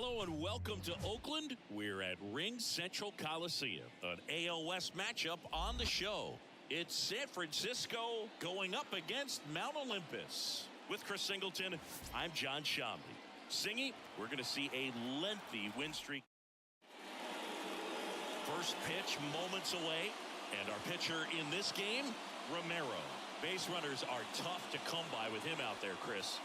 Hello and welcome to Oakland. We're at Ring Central Coliseum, an AL West matchup on the show. It's San Francisco going up against Mount Olympus. With Chris Singleton, I'm John Shamley. Singy, we're going to see a lengthy win streak. First pitch moments away, and our pitcher in this game, Romero. Base runners are tough to come by with him out there, Chris.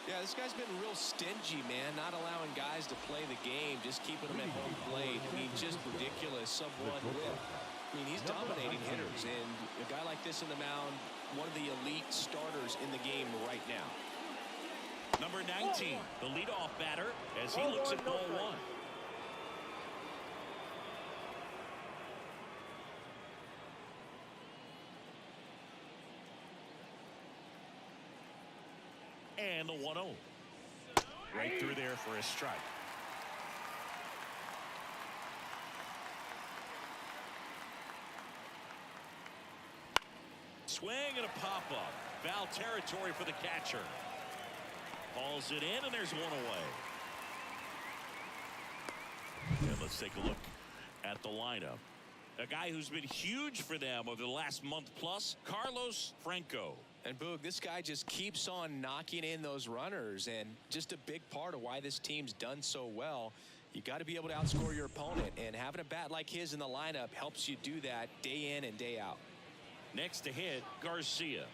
Yeah, this guy's been real stingy, man, not allowing guys to play the game, just keeping them at home plate. I mean, just ridiculous sub-1 whip. I mean, he's dominating hitters, and a guy like this in the mound, one of the elite starters in the game right now. Number 19, the leadoff batter, as he looks at ball one. And the 1-0. Right through there for a strike. Swing and a pop-up. Foul territory for the catcher. Hauls it in, and there's one away. And let's take a look at the lineup. A guy who's been huge for them over the last month plus, Carlos Franco. And Boog, this guy just keeps on knocking in those runners, and just a big part of why this team's done so well. You got to be able to outscore your opponent, and having a bat like his in the lineup helps you do that day in and day out. Next to hit, Garcia.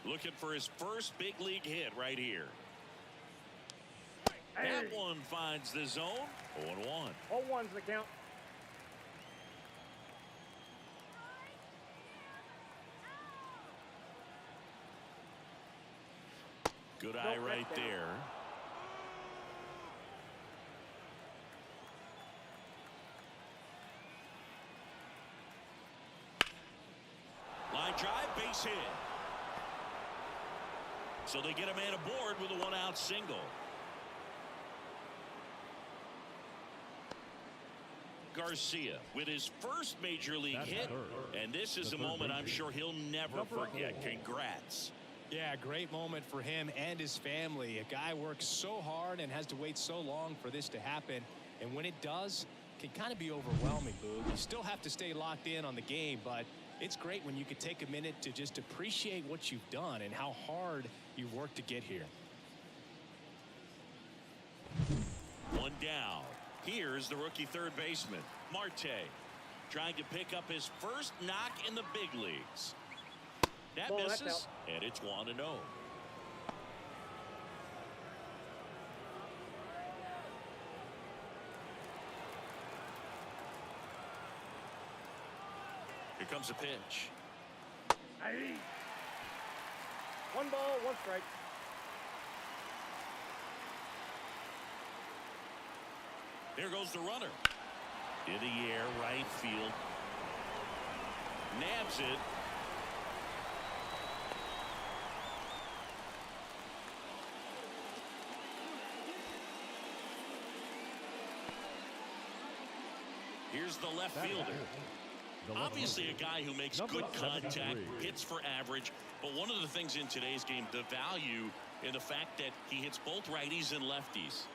Looking for his first big league hit right here. That one finds the zone. 0-1. 0-1's the count. Good eye right there. Line drive, base hit. So they get a man aboard with a one-out single. Garcia with his first major league hit, and this is a moment I'm sure he'll never forget. Congrats. Yeah, great moment for him and his family. A guy works so hard and has to wait so long for this to happen, and when it does, it can kind of be overwhelming, Boog. You still have to stay locked in on the game, but it's great when you could take a minute to just appreciate what you've done and how hard you've worked to get here. One down. Here's the rookie third baseman, Marte, trying to pick up his first knock in the big leagues. That misses, and it's 1-0. Here comes a pitch. Aye. 1 ball, 1 strike. There goes the runner. In the air, right field. Nabs it. Here's the left fielder. Obviously a guy who makes good contact, hits for average, but one of the things in today's game, the value in the fact that he hits both righties and lefties.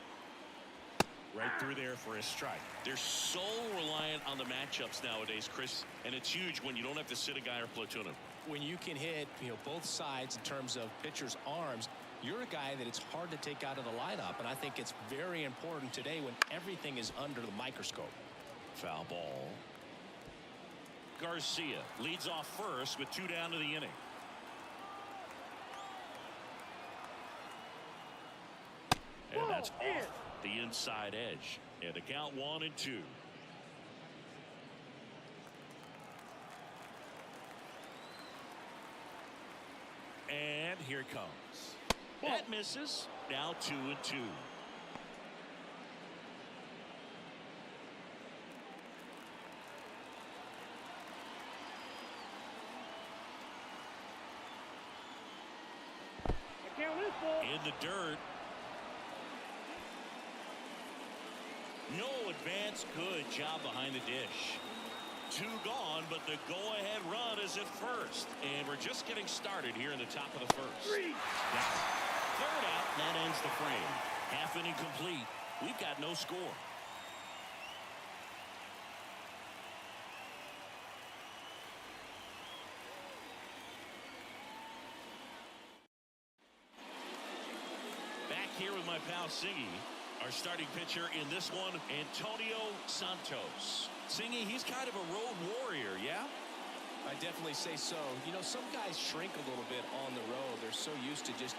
Right through there for a strike. They're so reliant on the matchups nowadays, Chris, and it's huge when you don't have to sit a guy or platoon him. When you can hit, both sides in terms of pitchers' arms, you're a guy that it's hard to take out of the lineup, and I think it's very important today when everything is under the microscope. Foul ball. Garcia leads off first with 2 down to the inning. And that's off the inside edge. And the count 1-2. And here it comes. That misses. Now 2-2. In the dirt. No advance. Good job behind the dish. 2 gone, but the go-ahead run is at first. And we're just getting started here in the top of the first. 3. Third out, and that ends the frame. Half inning complete. We've got no score. Back here with my pal Singy. Our starting pitcher in this one, Antonio Santos. Singy, he's kind of a road warrior, yeah? I definitely say so. You know, some guys shrink a little bit on the road. They're so used to just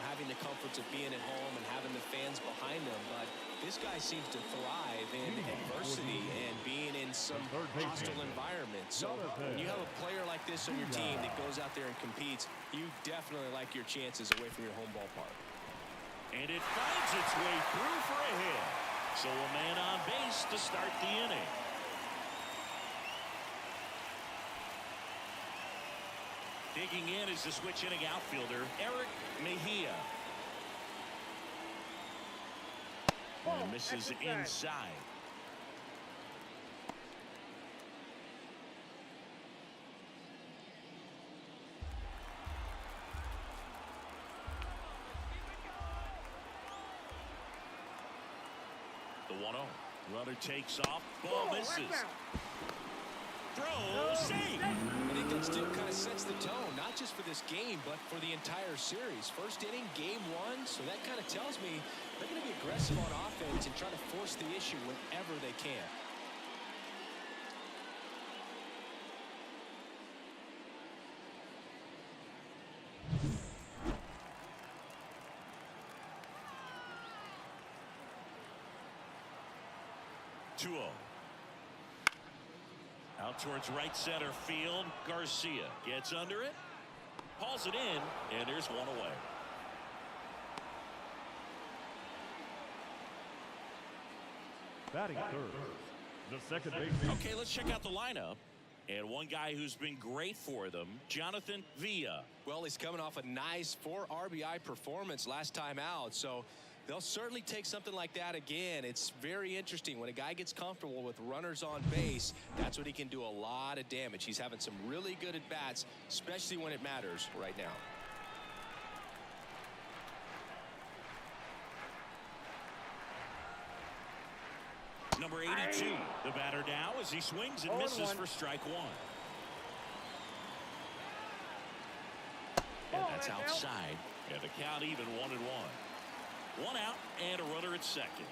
having the comforts of being at home and having the fans behind them. But this guy seems to thrive in adversity and being in some hostile environment. So when you have a player like this on your team that goes out there and competes, you definitely like your chances away from your home ballpark. And it finds its way through for a hit. So a man on base to start the inning. Digging in is the switch inning outfielder, Eric Mejia. And misses inside. The 1-0. Runner takes off. Ball misses. Throw, save. I think that still kind of sets the tone, not just for this game, but for the entire series. First inning, game one, so that kind of tells me they're going to be aggressive on offense and try to force the issue whenever they can. Out towards right center field. Garcia gets under it, hauls it in, and there's one away. Batting third, the second baseman. Okay, let's check out the lineup. And one guy who's been great for them, Jonathan Villa. Well, he's coming off a nice 4 RBI performance last time out, so they'll certainly take something like that again. It's very interesting. When a guy gets comfortable with runners on base, that's when he can do a lot of damage. He's having some really good at-bats, especially when it matters right now. Number 82, the batter now as he swings and misses for strike one. And that's outside. And the count even 1-1. One out and a runner at second.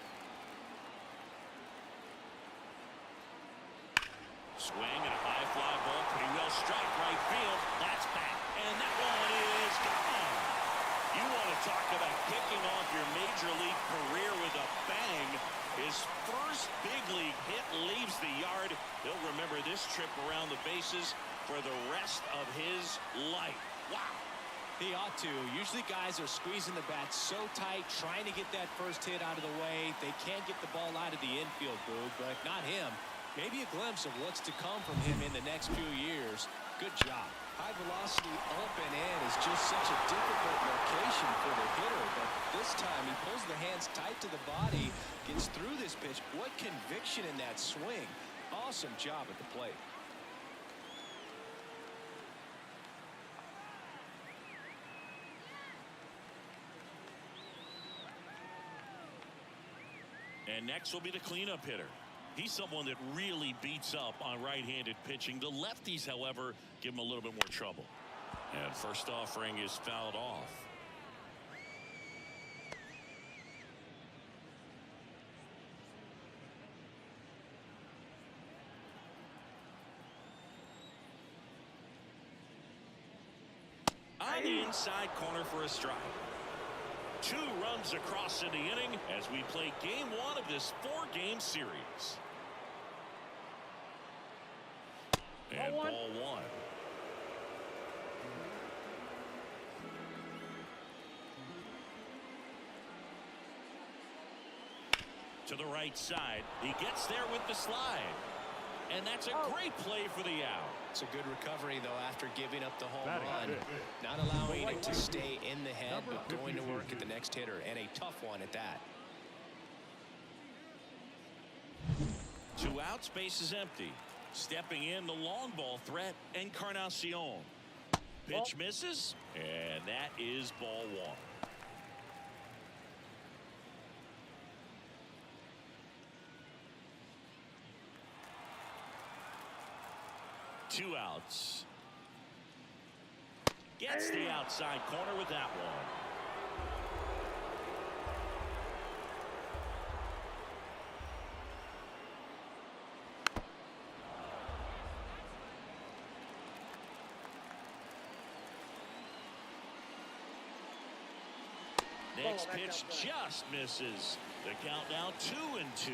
Swing and a high fly ball, pretty well struck right field. That's back, and that one is gone. You want to talk about kicking off your major league career with a bang. His first big league hit leaves the yard. He'll remember this trip around the bases for the rest of his life. Wow. He ought to. Usually guys are squeezing the bat so tight, trying to get that first hit out of the way. They can't get the ball out of the infield, Boog, but not him. Maybe a glimpse of what's to come from him in the next few years. Good job. High velocity up and in is just such a difficult location for the hitter, but this time he pulls the hands tight to the body, gets through this pitch. What conviction in that swing. Awesome job at the plate. And next will be the cleanup hitter. He's someone that really beats up on right-handed pitching. The lefties, however, give him a little bit more trouble. And first offering is fouled off. On the inside corner for a strike. 2 runs across in the inning as we play game 1 of this 4-game series. And ball 1. To the right side. He gets there with the slide. And that's a great play for the out. It's a good recovery, though, after giving up the home run. Not allowing it to stay in the head, but going to work at the next hitter, and a tough one at that. 2 outs, base is empty. Stepping in, the long ball threat, Encarnacion. Pitch misses, and that is ball 1. 2 outs. Gets the outside corner with that one. Next pitch just misses. The count now 2-2.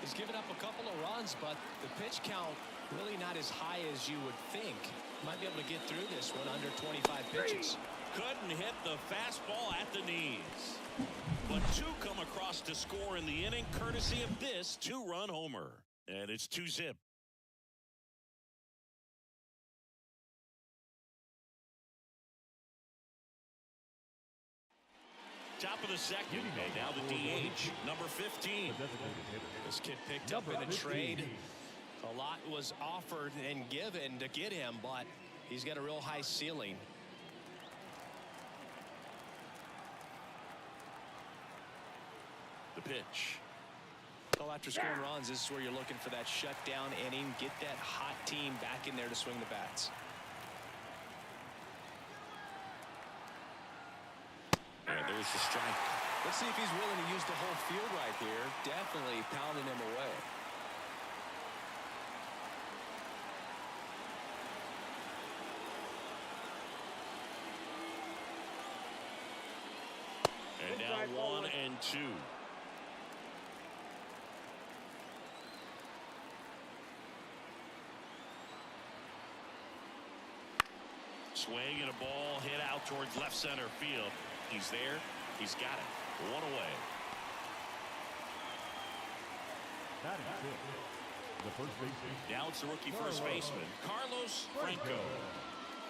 He's given up a couple of runs, but the pitch count really not as high as you would think. Might be able to get through this one under 25 pitches. Couldn't hit the fastball at the knees. But 2 come across to score in the inning, courtesy of this 2-run homer. And it's 2-zip. Top of the second, and now the DH, number 15. This kid picked up in a trade. A lot was offered and given to get him, but he's got a real high ceiling. The pitch. Well, after scoring runs, this is where you're looking for that shutdown inning. Get that hot team back in there to swing the bats. And there's the strike. Let's see if he's willing to use the whole field right here. Definitely pounding him away. And now 1-2. Swing and a ball hit out towards left center field. He's there. He's got it. 1 away. The first baseman. Now it's the rookie first baseman, Carlos Franco.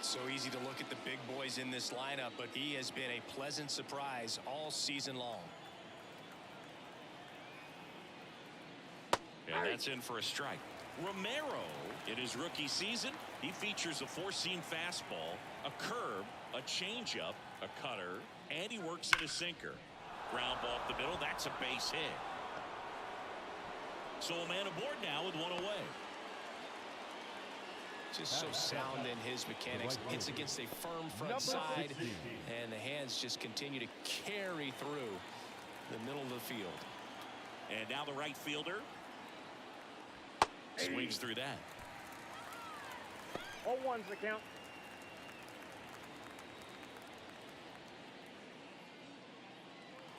So easy to look at the big boys in this lineup, but he has been a pleasant surprise all season long. And that's in for a strike. Romero, in his rookie season, he features a 4-seam fastball, a curve, a changeup, a cutter, and he works in a sinker. Ground ball up the middle, that's a base hit. So a man aboard now with 1 away. Just so sound in his mechanics. Hits against a firm front side, and the hands just continue to carry through the middle of the field. And now the right fielder swings through that. 0-1's the count.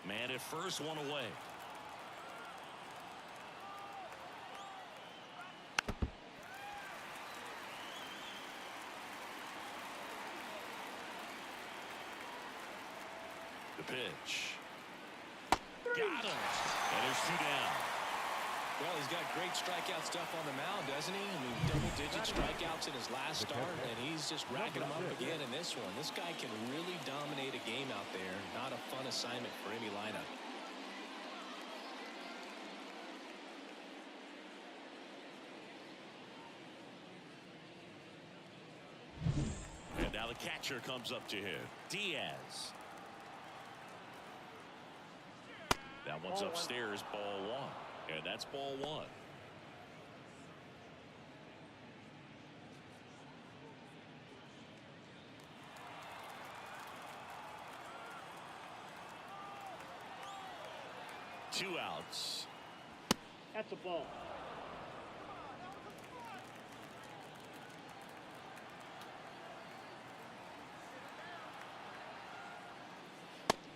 Man at first, 1 away. The pitch. Got him. And there's 2 down. Well, he's got great strikeout stuff on the mound, doesn't he? I mean, double-digit strikeouts in his last start, and he's just racking them up again in this one. This guy can really dominate a game out there. Not a fun assignment for any lineup. And now the catcher comes up to him. Diaz. That one's upstairs, ball 1. And that's ball 1. Two outs. That's a ball.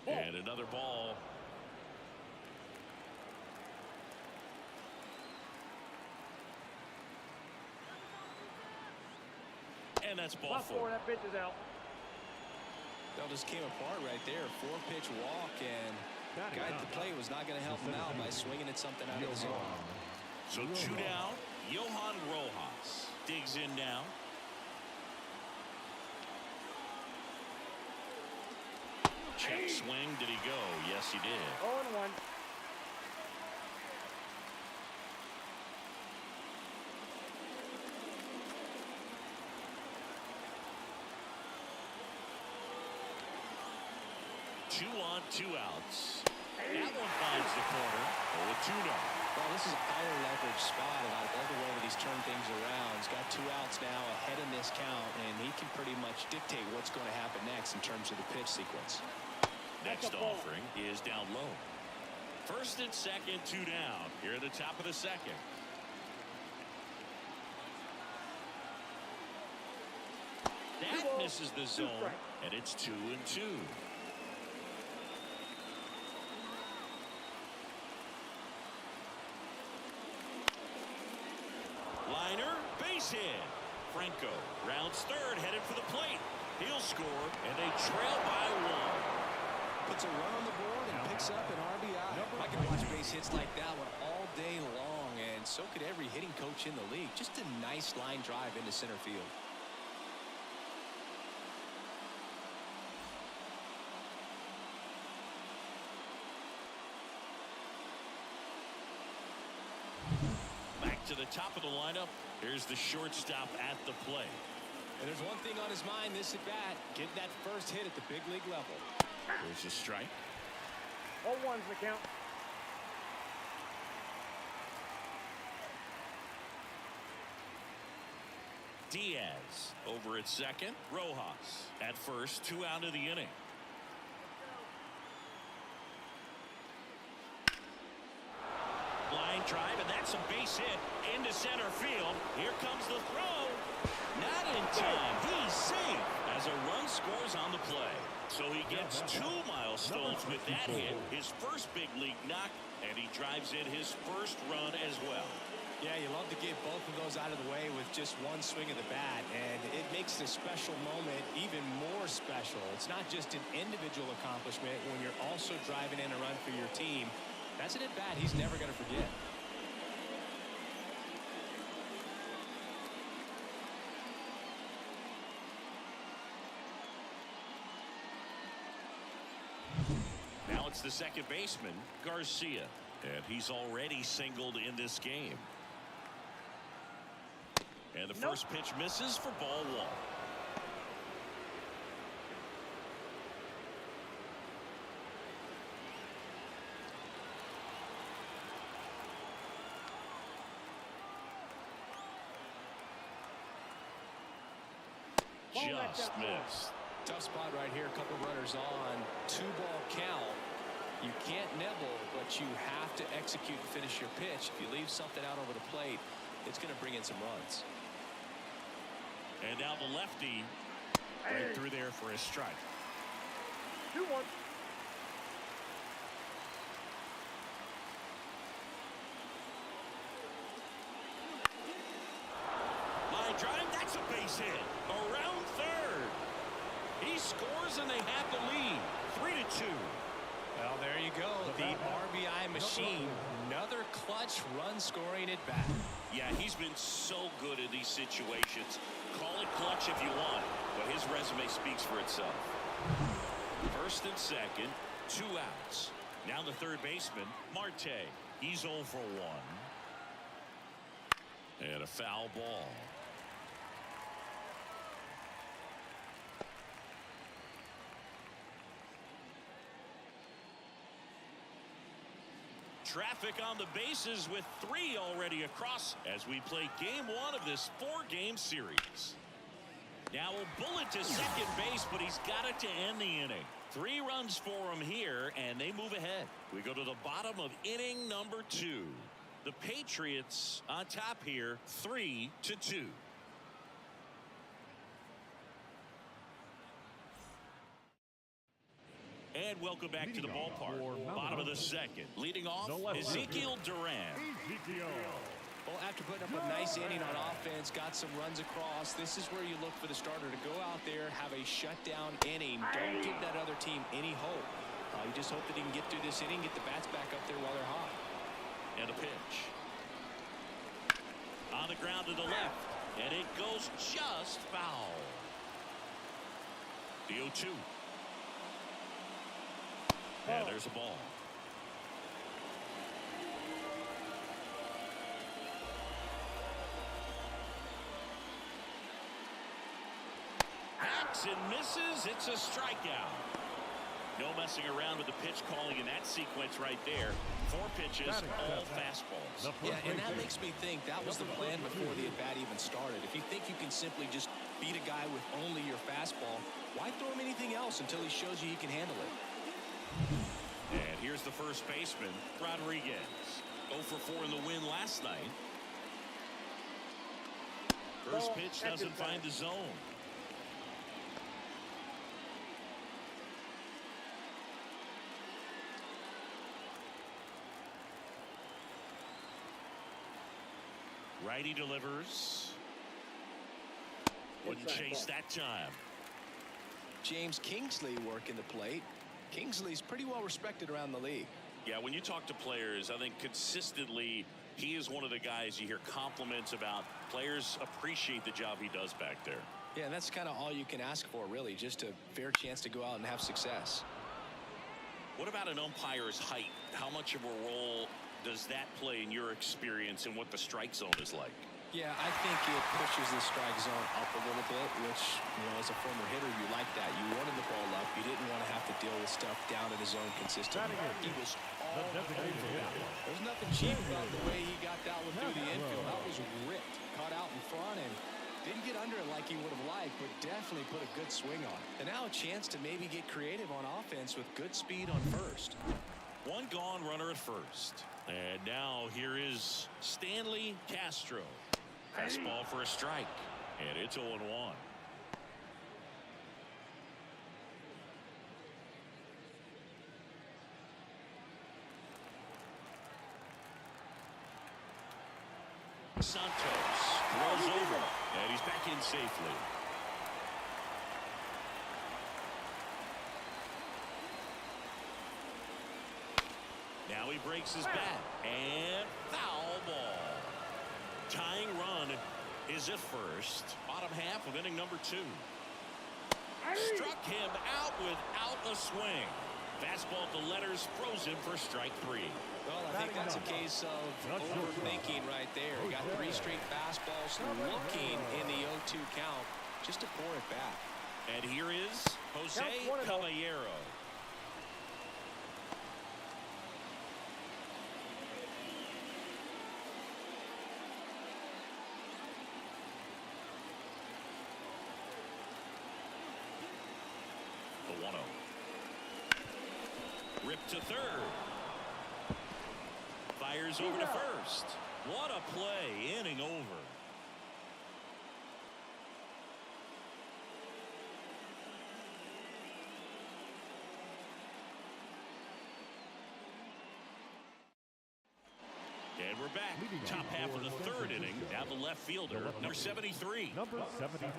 And another ball. And that's ball 4. That pitch is out. That just came apart right there. 4-pitch walk, and the guy at the plate was not going to help him out by swinging at something out of the zone. So 2 down. Johan Rojas digs in now. Check swing. Did he go? Yes, he did. 0-1. Two on, 2 outs. That one finds the corner. 0-2 now. Well, this is a higher leverage spot, and I love the way that he's turned things around. He's got 2 outs now ahead in this count, and he can pretty much dictate what's going to happen next in terms of the pitch sequence. Next offering is down low. First and second, 2 down. Here at the top of the second. That misses the zone, and it's 2-2. Liner, base hit. Franco rounds third, headed for the plate. He'll score, and they trail by 1. Puts a run on the board and picks up an RBI. I can watch base hits like that one all day long, and so could every hitting coach in the league. Just a nice line drive into center field. Back to the top of the lineup. Here's the shortstop at the plate. And there's one thing on his mind this at bat: get that first hit at the big league level. There's a strike. 0-1's the count. Diaz over at second. Rojas at first. 2 out of the inning. Line drive, and that's a base hit into center field. Here comes the throw. Not in time. He's safe as a run scores on the play. So he gets 2 milestones with that hit, his first big league knock, and he drives in his first run as well. Yeah, you love to get both of those out of the way with just one swing of the bat, and it makes the special moment even more special. It's not just an individual accomplishment when you're also driving in a run for your team. That's an at-bat he's never going to forget. Now it's the second baseman, Garcia, and he's already singled in this game. And the first pitch misses for ball 1. Just missed. Tough spot right here. A couple runners on. 2-ball count. You can't nibble, but you have to execute and finish your pitch. If you leave something out over the plate, it's going to bring in some runs. And now the lefty right through there for a strike. 2-1. Line drive, that's a base hit. Around third. He scores and they have the lead. 3-2. Well, there you go. The RBI machine. Another clutch run scoring at bat. Yeah, he's been so good in these situations. Call it clutch if you want, but his resume speaks for itself. First and second, 2 outs. Now the third baseman, Marte. He's 0 for 1. And a foul ball. Traffic on the bases with 3 already across as we play game 1 of this 4-game series. Now a bullet to second base, but he's got it to end the inning. 3 runs for him here, and they move ahead. We go to the bottom of inning number 2. The Patriots on top here, 3-2. And welcome back to the ballpark. Bottom of the second. Leading off, Ezekiel Duran. Well, after putting up a nice inning on offense, got some runs across, this is where you look for the starter to go out there, have a shutdown inning. Don't give that other team any hope. You just hope that he can get through this inning, get the bats back up there while they're hot. And a pitch. On the ground to the left. And it goes just foul. The 0-2. And there's a ball. Hacks and misses. It's a strikeout. No messing around with the pitch calling in that sequence right there. 4 pitches, all fastballs. Yeah, and that makes me think that was the plan before the at-bat even started. If you think you can simply just beat a guy with only your fastball, why throw him anything else until he shows you he can handle it? And here's the first baseman, Rodriguez. 0 for 4 in the win last night. First pitch doesn't find the zone. Righty delivers. Wouldn't chase that time. James Kingsley working the plate. Kingsley's pretty well respected around the league. Yeah, when you talk to players, I think consistently he is one of the guys you hear compliments about. Players appreciate the job he does back there. Yeah, and that's kind of all you can ask for, really, just a fair chance to go out and have success. What about an umpire's height? How much of a role does that play in your experience and what the strike zone is like? Yeah, I think it pushes the strike zone up a little bit, which, as a former hitter, you like that. You wanted the ball up. You didn't want to have to deal with stuff down in the zone consistently. He was all over that one. There's nothing cheap about the way he got that one through the infield. That was ripped, caught out in front, and didn't get under it like he would have liked, but definitely put a good swing on it. And now a chance to maybe get creative on offense with good speed on first. One gone, runner at first. And now here is Stanley Castro. Fastball for a strike. And it's 0-1. Santos throws over. And he's back in safely. Now he breaks his bat. And foul ball. Tying run is at first. Bottom half of inning number 2. Struck him out without a swing. Fastball to letters, frozen for strike 3. Well, I think that's a case of overthinking right there. He got 3 straight fastballs looking in the 0-2 count just to pour it back. And here is Jose Caballero. The 1-0. Ripped to third. Fires over to first. What a play. Inning over. And we're back. Top half of the 3rd inning. Now the left fielder, number 73. Number 73.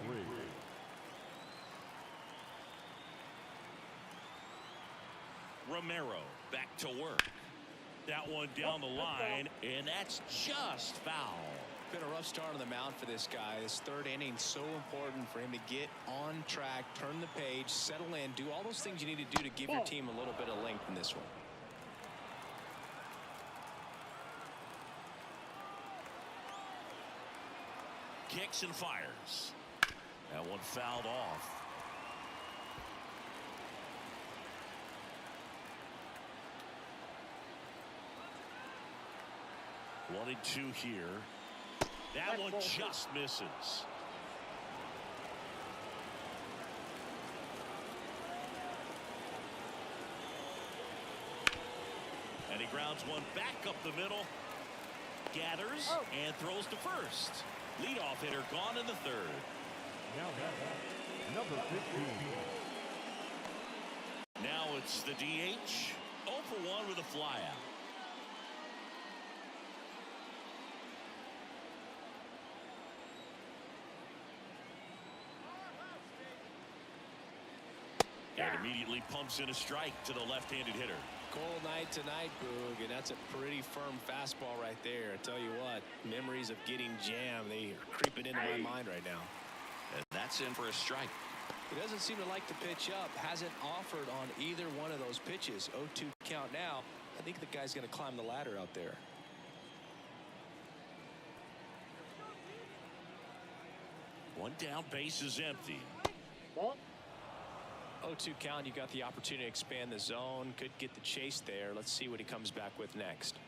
Romero back to work. That one down the line, and that's just foul. Been a rough start on the mound for this guy. This 3rd inning so important for him to get on track, turn the page, settle in, do all those things you need to do to give your team a little bit of length in this one. Kicks and fires. That one fouled off. One and 2 here. That one just misses. And he grounds one back up the middle. Gathers and throws to first. Leadoff hitter gone in the 3rd. Now number 15. Now it's the DH. 0 for 1 with a flyout. And immediately pumps in a strike to the left-handed hitter. Cold night tonight, Boog, and that's a pretty firm fastball right there. I tell you what, memories of getting jammed, they are creeping into my mind right now. And that's in for a strike. He doesn't seem to like to pitch up. Hasn't offered on either one of those pitches. 0-2 count now. I think the guy's going to climb the ladder out there. One down, base is empty. 0-2 count. You got the opportunity to expand the zone. Could get the chase there. Let's see what he comes back with next.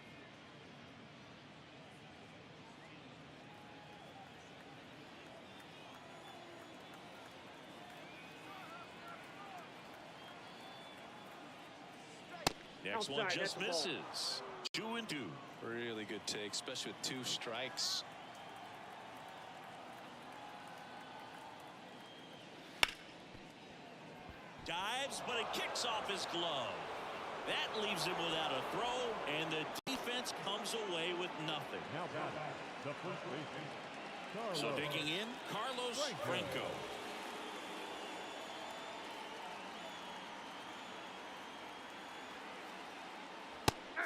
Next one just misses. 2-2. Really good take, especially with 2 strikes. Dives, but it kicks off his glove. That leaves him without a throw, and the defense comes away with nothing. Now batting, the first baseman, So Carlos digging in, Carlos Franco.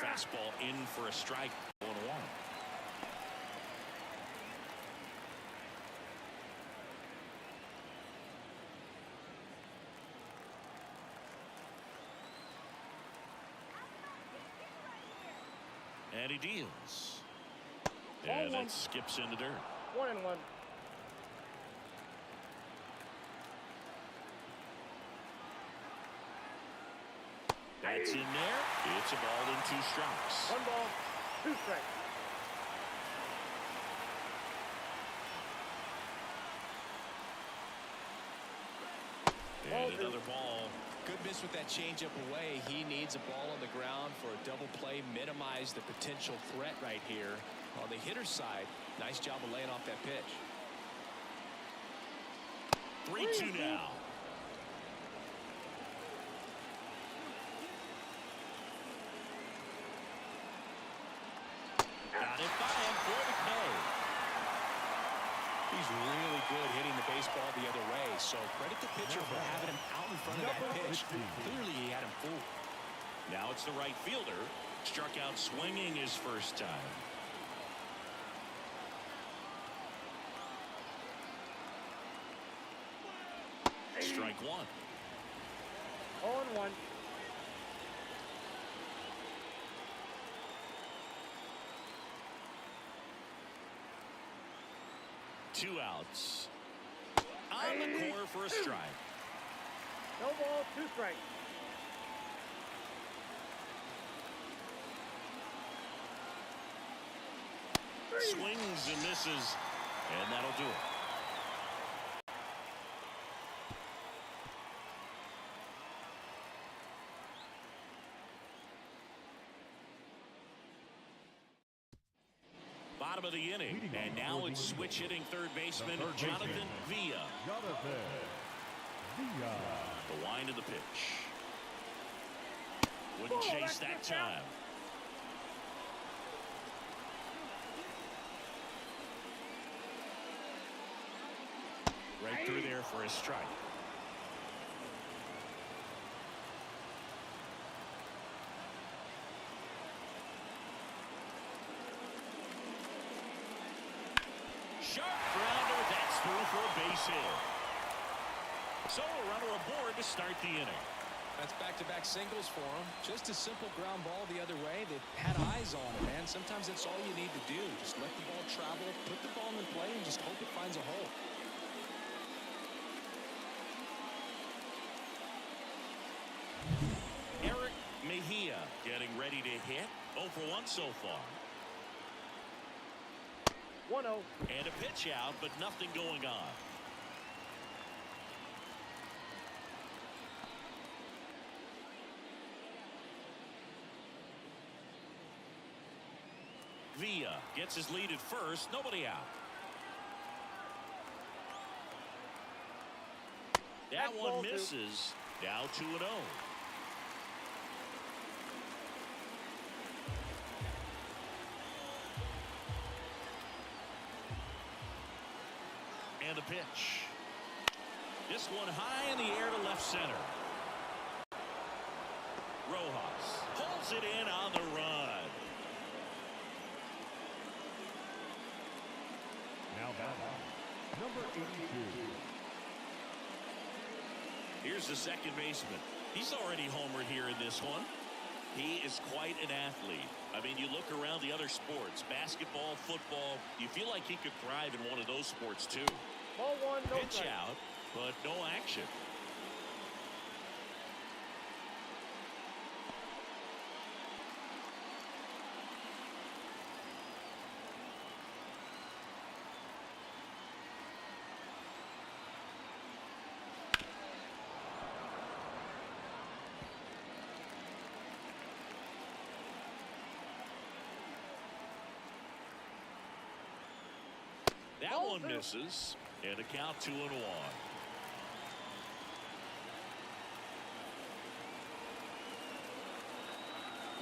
Fastball in for a strike. 1-1. And he deals. And that skips in the dirt. 1-1. That's in there. It's a ball and 2 strikes. 1 ball, 2 strikes. And another ball. Good miss with that changeup away. He needs a ball on the ground for a double play. Minimize the potential threat right here. On the hitter's side, nice job of laying off that pitch. 3-2 now. Got it by him for the K. He's really good hitting the baseball the other way. So credit the pitcher for having him out in front of that pitch. Clearly he had him fooled. Now it's the right fielder. Struck out swinging his first time. Strike 1. 0-1. 2 outs. On the corner for a strike. No ball, 2 strikes. Swings and misses. And that'll do it. Bottom of the inning, and now it's switch hitting third baseman Jonathan Villa. The wind of the pitch. Wouldn't chase that time. Right through there for a strike. Sharp grounder, that's through for a base hit. So a runner aboard to start the inning. That's back-to-back singles for him. Just a simple ground ball the other way. They had eyes on it, man. Sometimes that's all you need to do. Just let the ball travel, put the ball in play, and just hope it finds a hole. Eric Mejia getting ready to hit. 0 for 1 so far. 1-0. And a pitch out, but nothing going on. Villa gets his lead at first. Nobody out. That one misses. Now 2-0. And the pitch. This one high in the air to left center. Rojas pulls it in on the run. Now batting, number 82. Here's the second baseman. He's already homered here in this one. He is quite an athlete. I mean, you look around the other sports, basketball, football, you feel like he could thrive in one of those sports too. Ball 1, no Pitch strike. out, but no action. That one misses. And a count 2-1.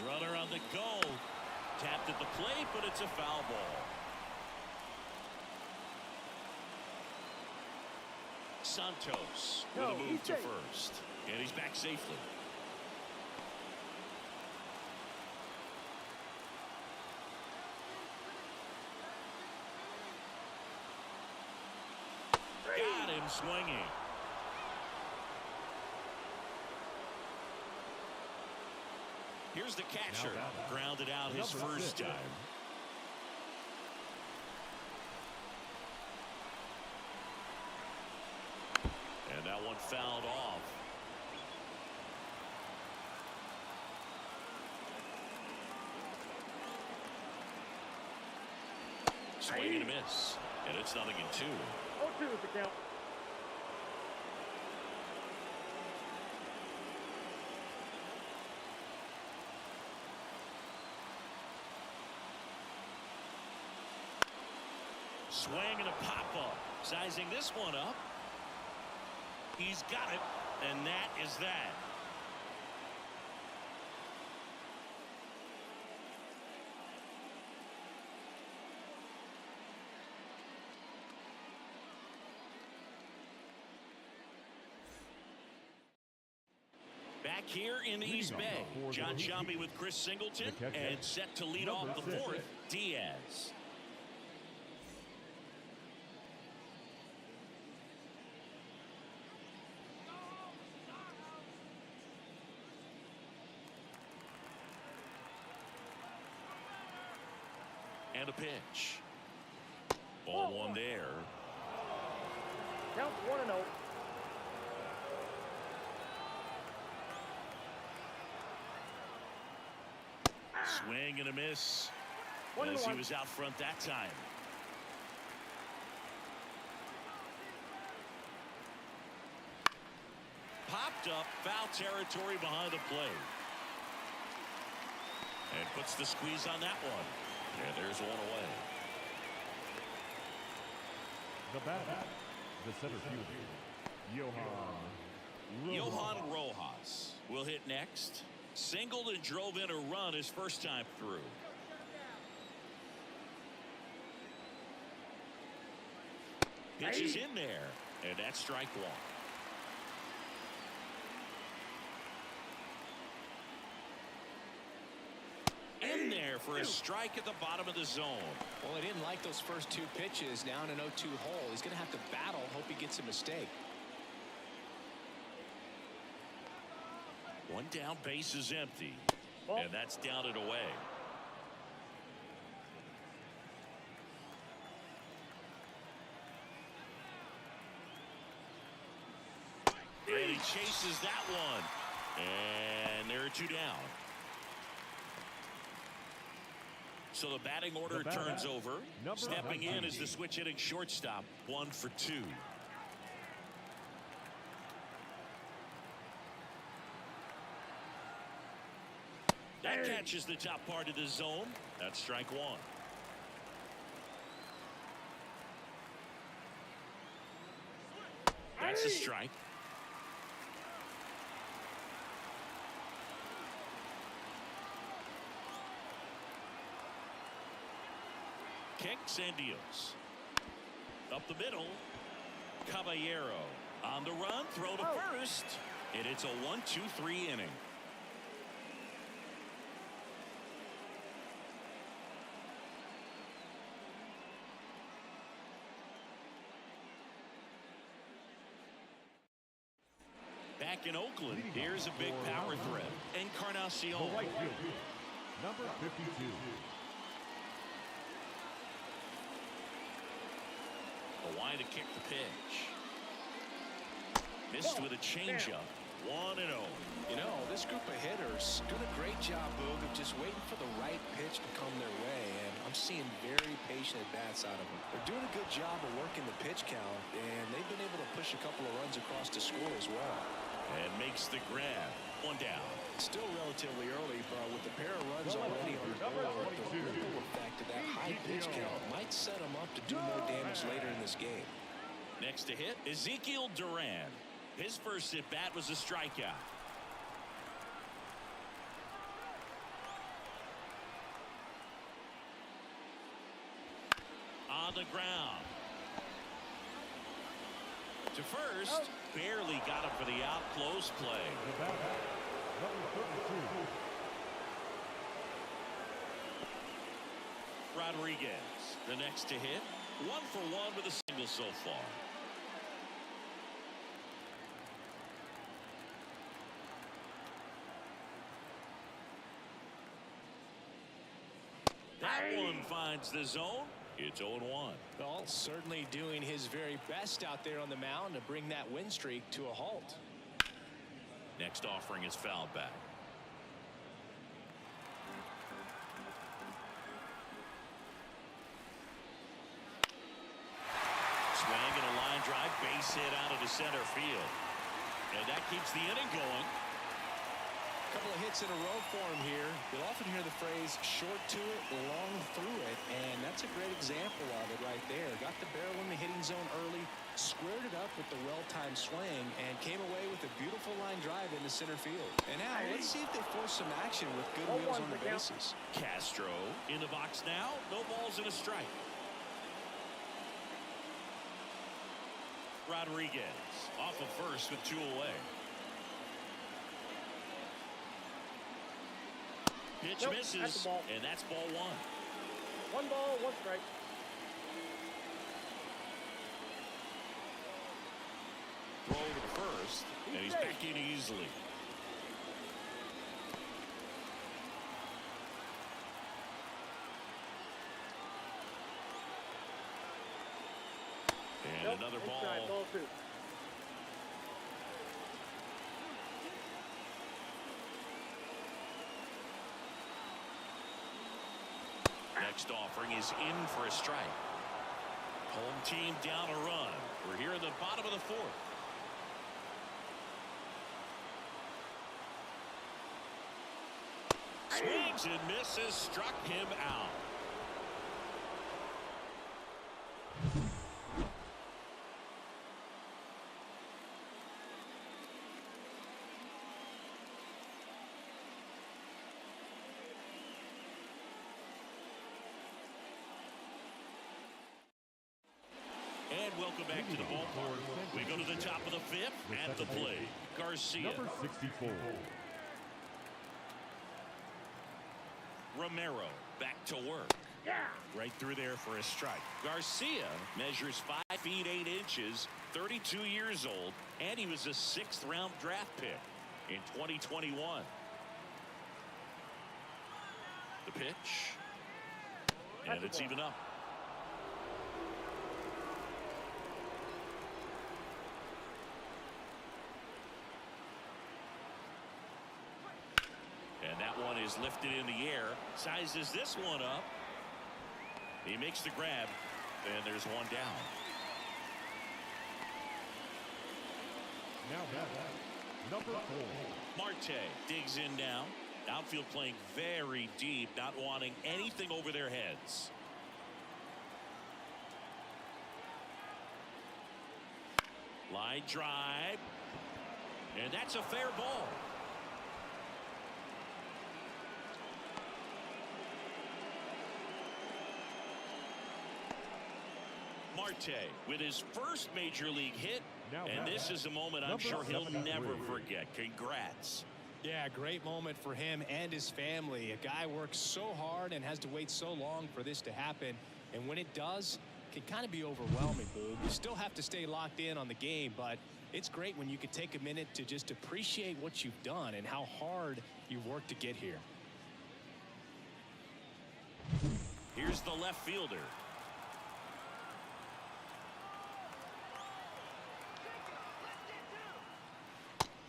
Runner on the go. Tapped at the plate, but it's a foul ball. Santos with a move to first. And he's back safely. Got him swinging. Here's the catcher. Grounded out his first time. And that one fouled off. Swing and a miss. And it's 0-2. 0-2 is the count. Swing and a pop-up. Sizing this one up. He's got it, and that is that. Back here in the East Bay, John Shambi with Chris Singleton, and set to lead off the fourth, Diaz. And a pitch. Ball one there. Count 1-0. Swing and a miss. 1-1. As he was out front that time. Popped up, foul territory behind the plate. And puts the squeeze on that one. And there's one away. The batter, the center fielder, Johan Rojas will hit next. Singled and drove in a run his first time through. Pitch is in there, and that's strike one. In there for a strike at the bottom of the zone. Well, he didn't like those first two pitches down an 0-2 hole. He's going to have to battle, hope he gets a mistake. One down, base is empty. And that's down and away. And he chases that one. And there are two down. So the batting order turns over. Stepping in is the switch hitting shortstop. 1 for 2. That catches the top part of the zone. That's strike one. That's a strike. Kicks and deals. Up the middle. Caballero on the run. Throw to first. And it's a 1-2-3 inning. Back in Oakland, here's a big power threat. Encarnacion. the right fielder, number 52. Why to kick the pitch. Missed with a changeup. 1-0. You know, this group of hitters doing a great job, Boog, of just waiting for the right pitch to come their way, and I'm seeing very patient at-bats out of them. They're doing a good job of working the pitch count, and they've been able to push a couple of runs across to score as well. And makes the grab. One down. Still relatively early, but with the pair of runs already on the board, the ripple effect of that high pitch count might set him up to do more damage later in this game. Next to hit, Ezekiel Duran. His first at-bat was a strikeout. On the ground. To first, barely got him for the out. Close play. The batter, number 32. Rodriguez, the next to hit. 1 for 1 with a single so far. That one finds the zone. It's 0-1. Well, certainly doing his very best out there on the mound to bring that win streak to a halt. Next offering is fouled back. Swing and a line drive, base hit out of the center field. And that keeps the inning going. A couple of hits in a row for him here. You'll often hear the phrase short to it, long through it, and that's a great example of it right there. Got the barrel in the hitting zone early, squared it up with the well-timed swing, and came away with a beautiful line drive into center field. And now let's see if they force some action with good wheels on the bases. Castro in the box now. No balls and a strike. Rodriguez off of first with 2 away. Pitch misses, that's the ball. and that's ball 1. 1 ball, 1 strike. Throw to first, and he's back in easily. And another ball. Inside, ball 2. Next offering is in for a strike. Home team down a run. We're here in the bottom of the 4th. Swings and misses, struck him out. And welcome back to the ballpark. We go to the top of the 5th at the plate. Garcia. Number 64. Romero back to work. Right through there for a strike. Garcia measures 5 feet 8 inches, 32 years old, and he was a 6th round draft pick in 2021. The pitch. And it's even up. And that one is lifted in the air. Sizes this one up. He makes the grab. And there's one down. Now batter, number 4. Marte digs in now. Outfield playing very deep, not wanting anything over their heads. Line drive. And that's a fair ball. Marte with his first major league hit. And this is a moment I'm sure he'll never forget. Congrats. Yeah, great moment for him and his family. A guy works so hard and has to wait so long for this to happen. And when it does, it can kind of be overwhelming, Boog. You still have to stay locked in on the game, but it's great when you can take a minute to just appreciate what you've done and how hard you've worked to get here. Here's the left fielder.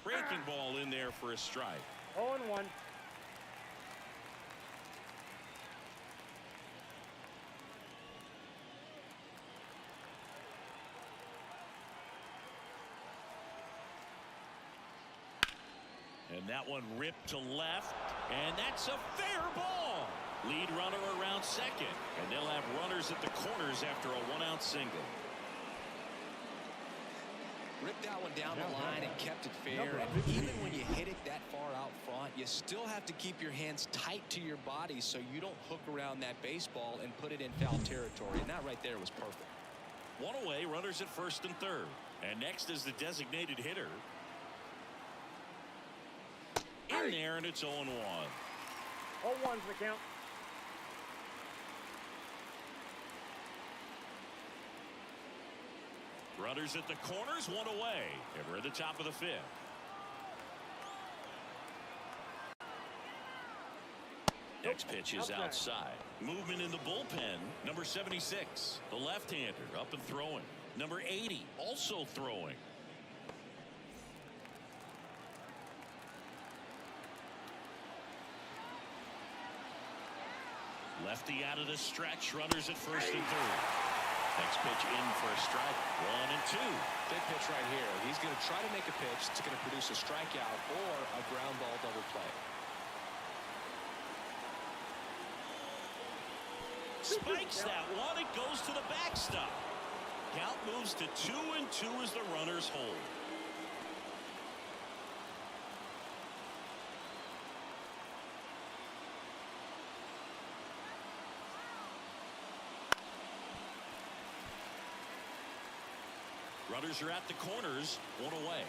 Breaking ball in there for a strike. 0-1. And that one ripped to left. And that's a fair ball. Lead runner around second. And they'll have runners at the corners after a one-out single. Ripped that one down the line and kept it fair. And even when you hit it that far out front, you still have to keep your hands tight to your body so you don't hook around that baseball and put it in foul territory. And that right there was perfect. One away, runners at first and third. And next is the designated hitter. In there, and it's 0-1. 0-1's the count. Runners at the corners, one away. And we're at the top of the fifth. Next pitch is outside. Movement in the bullpen. Number 76, the left-hander, up and throwing. Number 80, also throwing. Lefty out of the stretch. Runners at first and third. Next pitch in for a strike. 1-2. Big pitch right here. He's going to try to make a pitch that's going to produce a strikeout or a ground ball double play. Spikes that one. It goes to the backstop. Count moves to 2-2 as the runners hold. Runners are at the corners, one away.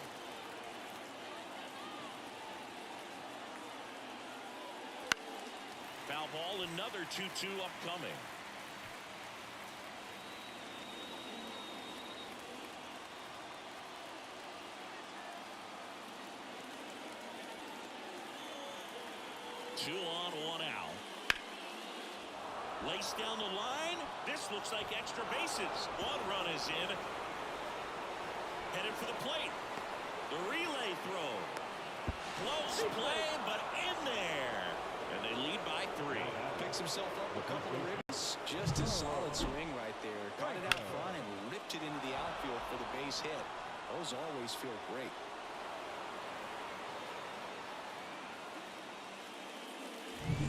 Foul ball, another 2-2 upcoming. Two on, one out. Laced down the line. This looks like extra bases. One run is in. Headed for the plate. The relay throw. Close play, but in there. And they lead by 3. Picks himself up a couple of ribs. Just a solid swing right there. Got it out front and ripped it into the outfield for the base hit. Those always feel great.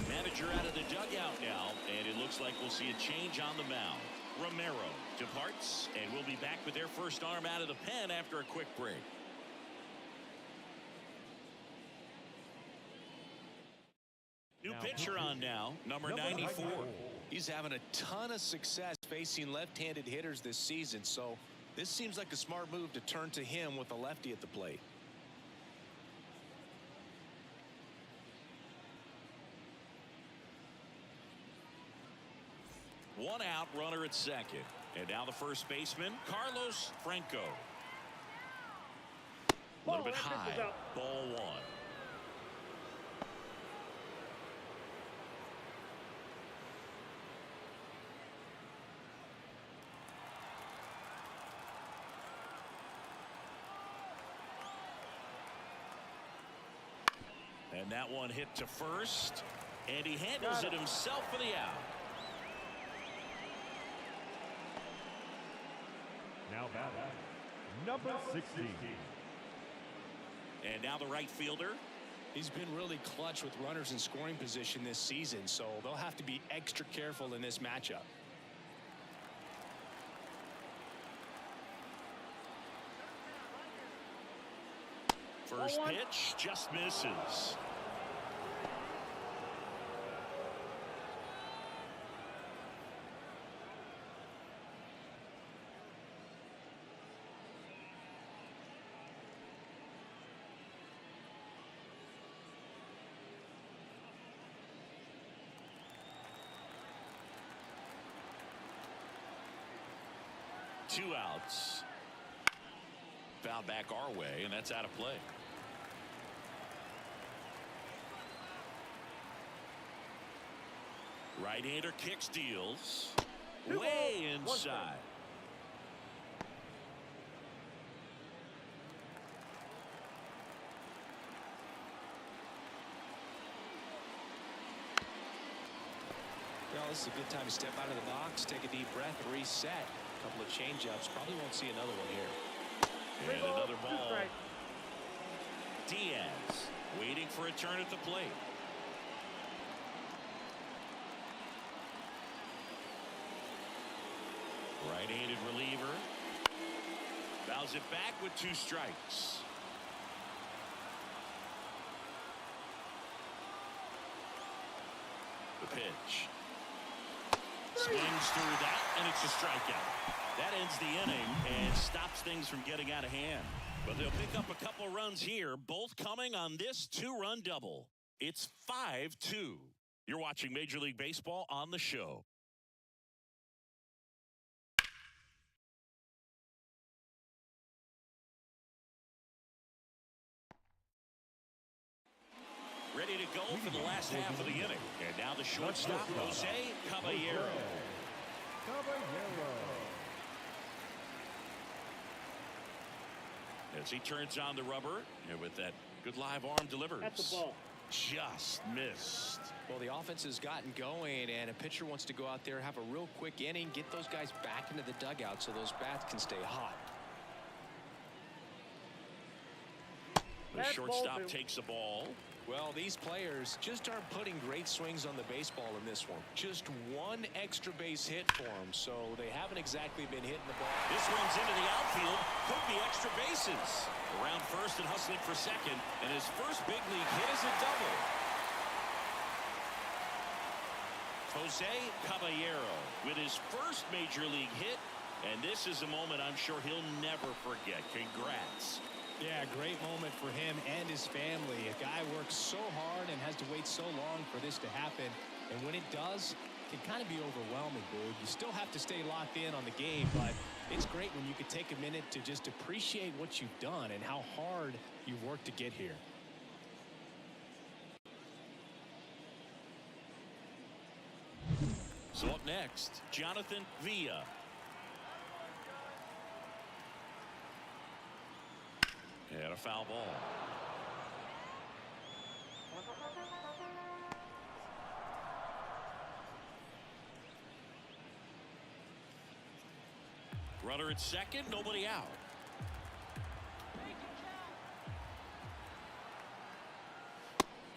Manager out of the dugout now, and it looks like we'll see a change on the mound. Romero departs, and we'll be back with their first arm out of the pen after a quick break. New pitcher on now, number 94. He's having a ton of success facing left-handed hitters this season, so this seems like a smart move to turn to him with a lefty at the plate. One out, runner at second. And now the first baseman, Carlos Franco. A little bit high. Ball one. And that one hit to first. And he handles it himself for the out. Now batting, number 16. And now the right fielder. He's been really clutch with runners in scoring position this season, so they'll have to be extra careful in this matchup. First pitch just misses. Two outs. Foul back our way, and that's out of play. Right-hander kicks, deals. Way inside. Well, this is a good time to step out of the box, take a deep breath, reset. A couple of change-ups. Probably won't see another one here. And another ball. Diaz waiting for a turn at the plate. Right-handed reliever. Fouls it back with 2 strikes. The pitch. Swings through that, and it's a strikeout. That ends the inning and stops things from getting out of hand. But they'll pick up a couple runs here, both coming on this 2-run double. It's 5-2. You're watching Major League Baseball on the show. Ready to go for the last half of the inning. And now the shortstop, Jose Caballero. As he turns on the rubber, and with that good live arm delivers. That's the ball. Just missed. Well, the offense has gotten going, and a pitcher wants to go out there, have a real quick inning, get those guys back into the dugout so those bats can stay hot. The shortstop takes the ball. Well, these players just aren't putting great swings on the baseball in this one. Just one extra base hit for them, so they haven't exactly been hitting the ball. This one's into the outfield. Could be extra bases. Around first and hustling for second, and his first big league hit is a double. Jose Caballero with his first major league hit, and this is a moment I'm sure he'll never forget. Congrats. Yeah, great moment for him and his family. A guy works so hard and has to wait so long for this to happen. And when it does, it can kind of be overwhelming, Boog. You still have to stay locked in on the game, but it's great when you can take a minute to just appreciate what you've done and how hard you've worked to get here. So up next, Jonathan Villa. And a foul ball. Runner at second, nobody out.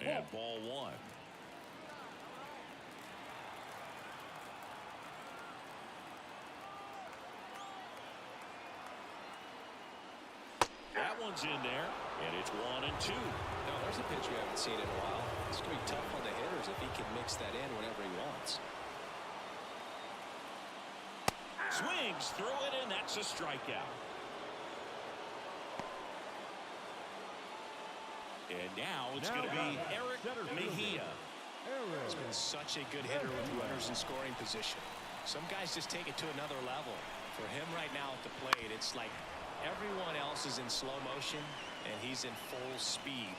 And ball 1. That one's in there, and it's 1-2. Now, there's a pitch we haven't seen in a while. It's going to be tough on the hitters if he can mix that in whenever he wants. Swings through it, and that's a strikeout. And now it's going to be Eric Mejia. He's been such a good hitter with runners in scoring position. Some guys just take it to another level. For him right now at the plate, it's like everyone else is in slow motion, and he's in full speed.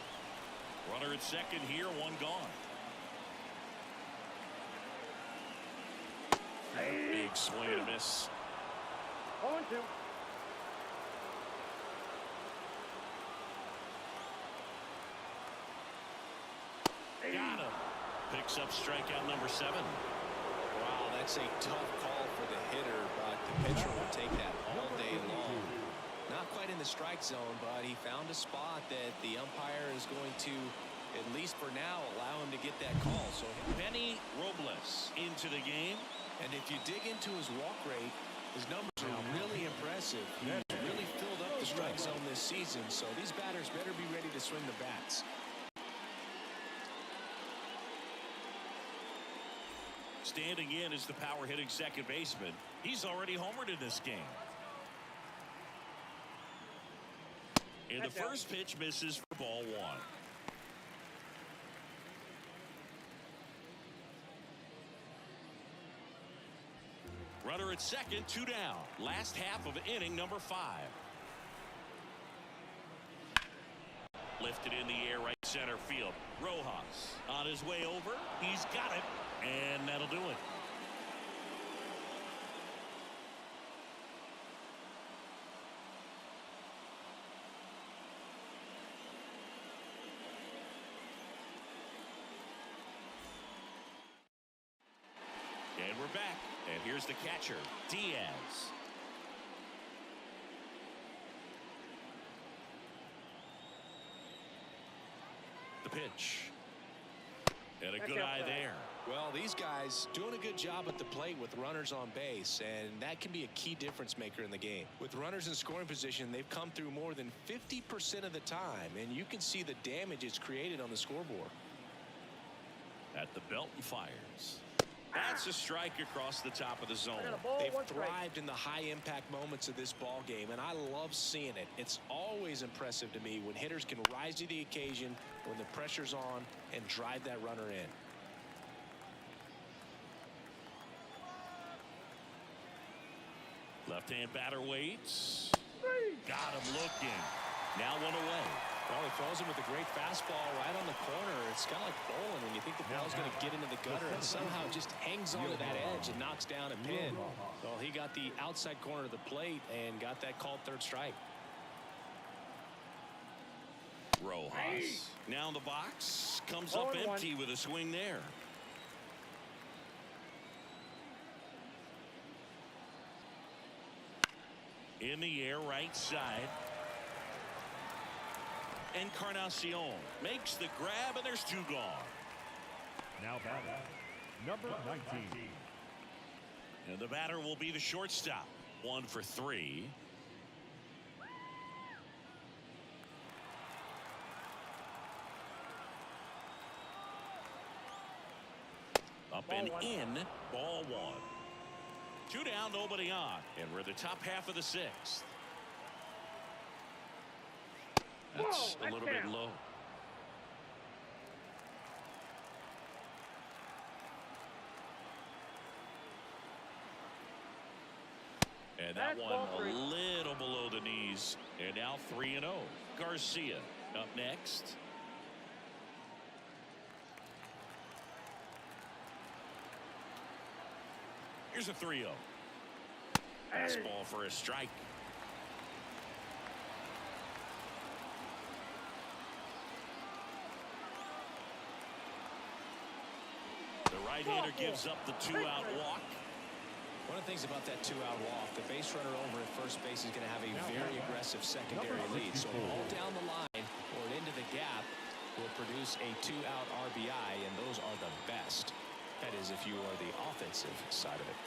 Runner at second here, 1 gone. Big swing and a miss. 0-2. Got him. Picks up strikeout number 7. Wow, that's a tough call for the hitter, but the pitcher will take that all day long. Not quite in the strike zone, but he found a spot that the umpire is going to, at least for now, allow him to get that call. So Benny Robles into the game. And if you dig into his walk rate, his numbers are really impressive. He's really filled up the strike zone this season, so these batters better be ready to swing the bats. Standing in is the power-hitting second baseman. He's already homered in this game. And the first pitch misses for ball 1. Runner at second, 2 down. Last half of inning number 5. Lifted in the air, right center field. Rojas on his way over. He's got it, and that'll do it. And we're back. And here's the catcher, Diaz. pitch. And a good eye there. Well, these guys doing a good job at the plate with runners on base, and that can be a key difference maker in the game. With runners in scoring position, they've come through more than 50% of the time, and you can see the damage it's created on the scoreboard. At the belt and fires. That's a strike across the top of the zone. They've thrived in the high-impact moments of this ball game, and I love seeing it. It's always impressive to me when hitters can rise to the occasion when the pressure's on and drive that runner in. Left-hand batter waits. Got him looking. Now one away. Well, he throws him with a great fastball right on the corner. It's kind of like bowling when you think the ball's going to get into the gutter and somehow just hangs onto that edge and knocks down a pin. Well, he got the outside corner of the plate and got that called third strike. Rojas now in the box, comes up empty with a swing there. In the air, right side. Encarnacion makes the grab, and there's two gone. Now batting, number 19. And the batter will be the shortstop. 1 for 3. Up and in, ball 1. 2 down, nobody on, and we're the top half of the 6th. That's a little bit low. And that one a little below the knees. And now 3-0. Garcia up next. Here's a 3-0. Fastball for a strike. The right-hander gives up the 2-out walk. One of the things about that 2-out walk, the base runner over at first base is going to have a very aggressive secondary lead. So all down the line or into the gap will produce a 2-out RBI, and those are the best. That is if you are the offensive side of it.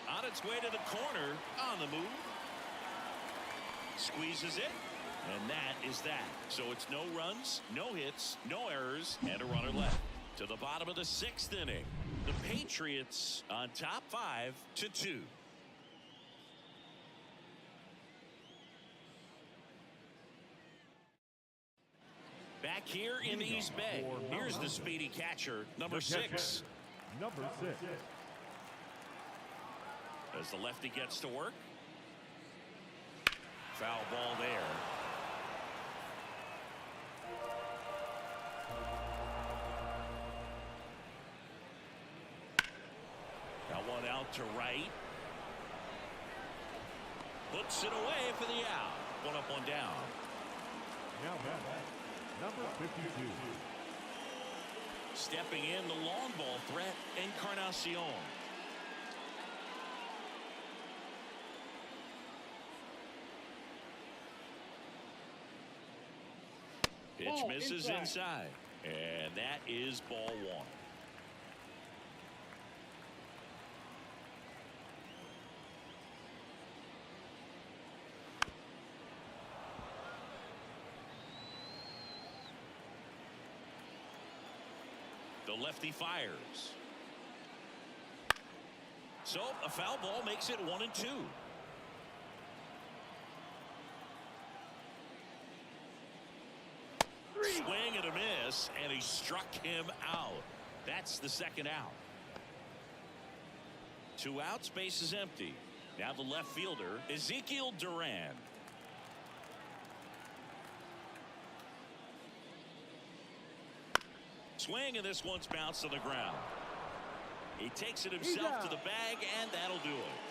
On its way to the corner, on the move. Squeezes it, and that is that. So it's no runs, no hits, no errors, and a runner left. To the bottom of the 6th inning. The Patriots on top 5-2. Back here in East Bay. Here's the speedy catcher, number 6. Number 6. As the lefty gets to work. Foul ball there. Got one out to right. Puts it away for the out. One up, one down. Now batting, number 52. Stepping in, the long ball threat, Encarnacion. Pitch misses inside. And that is ball 1. The lefty fires. So a foul ball makes it 1-2. Swing and a miss, and he struck him out. That's the 2nd out. 2 outs, base is empty. Now the left fielder, Ezekiel Duran. Swing, and this one's bounced to the ground. He takes it himself to the bag, and that'll do it.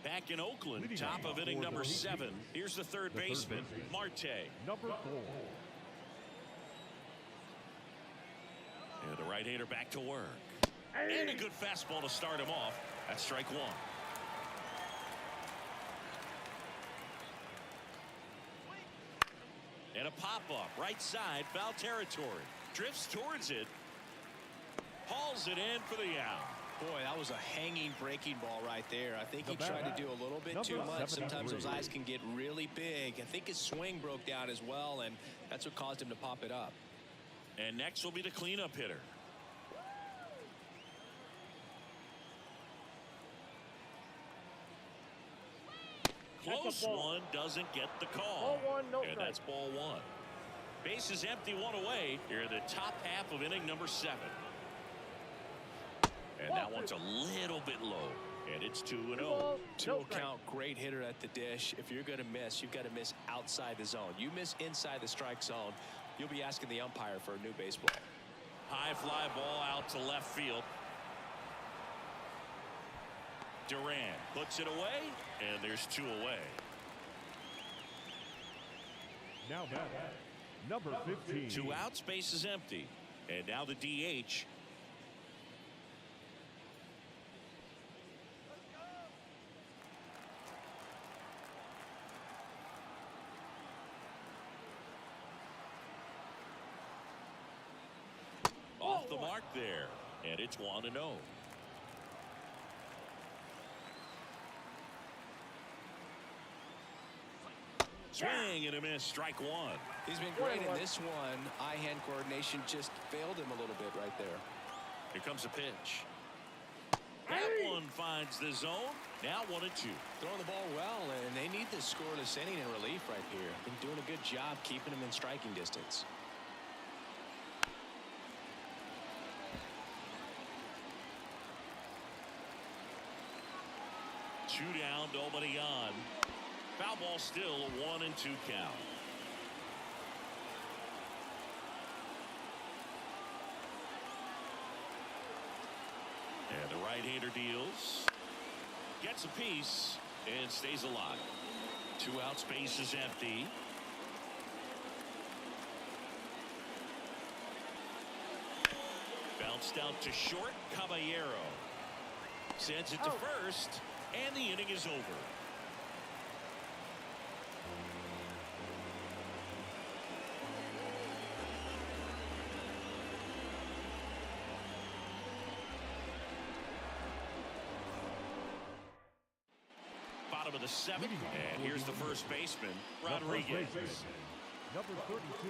Back in Oakland, top of inning number 7. Here's the third baseman, Marte. Number 4. right-hander back to work. And a good fastball to start him off. That's strike one. And a pop-up, right side, foul territory. Drifts towards it. Hauls it in for the out. Boy, that was a hanging breaking ball right there. I think he tried to do a little bit too much. Sometimes those eyes can get really big. I think his swing broke down as well, and that's what caused him to pop it up. And next will be the cleanup hitter. Close one, doesn't get the call. Ball one, no and strike. that's ball one. Base is empty, one away. Here in the top half of inning number 7. And that one's a little bit low. And it's 2-0. 2-0 count, great hitter at the dish. If you're going to miss, you've got to miss outside the zone. You miss inside the strike zone, you'll be asking the umpire for a new baseball. High fly ball out to left field. Duran puts it away, and there's 2 away. Now batting, number 15. 2 outs, base is empty. And now the DH. Off the mark there, and it's 1-0. Swing and a miss, strike one. He's been great in this one. Eye-hand coordination just failed him a little bit right there. Here comes a pitch. That one finds the zone. Now 1-2. Throwing the ball well, and they need this scoreless inning in relief right here. Been doing a good job keeping him in striking distance. Two down, nobody on. Foul ball still, a 1-2 count. And the right-hander deals. Gets a piece and stays alive. 2 outs, base is empty. Bounced out to short. Caballero sends it to first, and the inning is over. Bottom of the 7th, and here's the first baseman, Rodriguez. Number 32.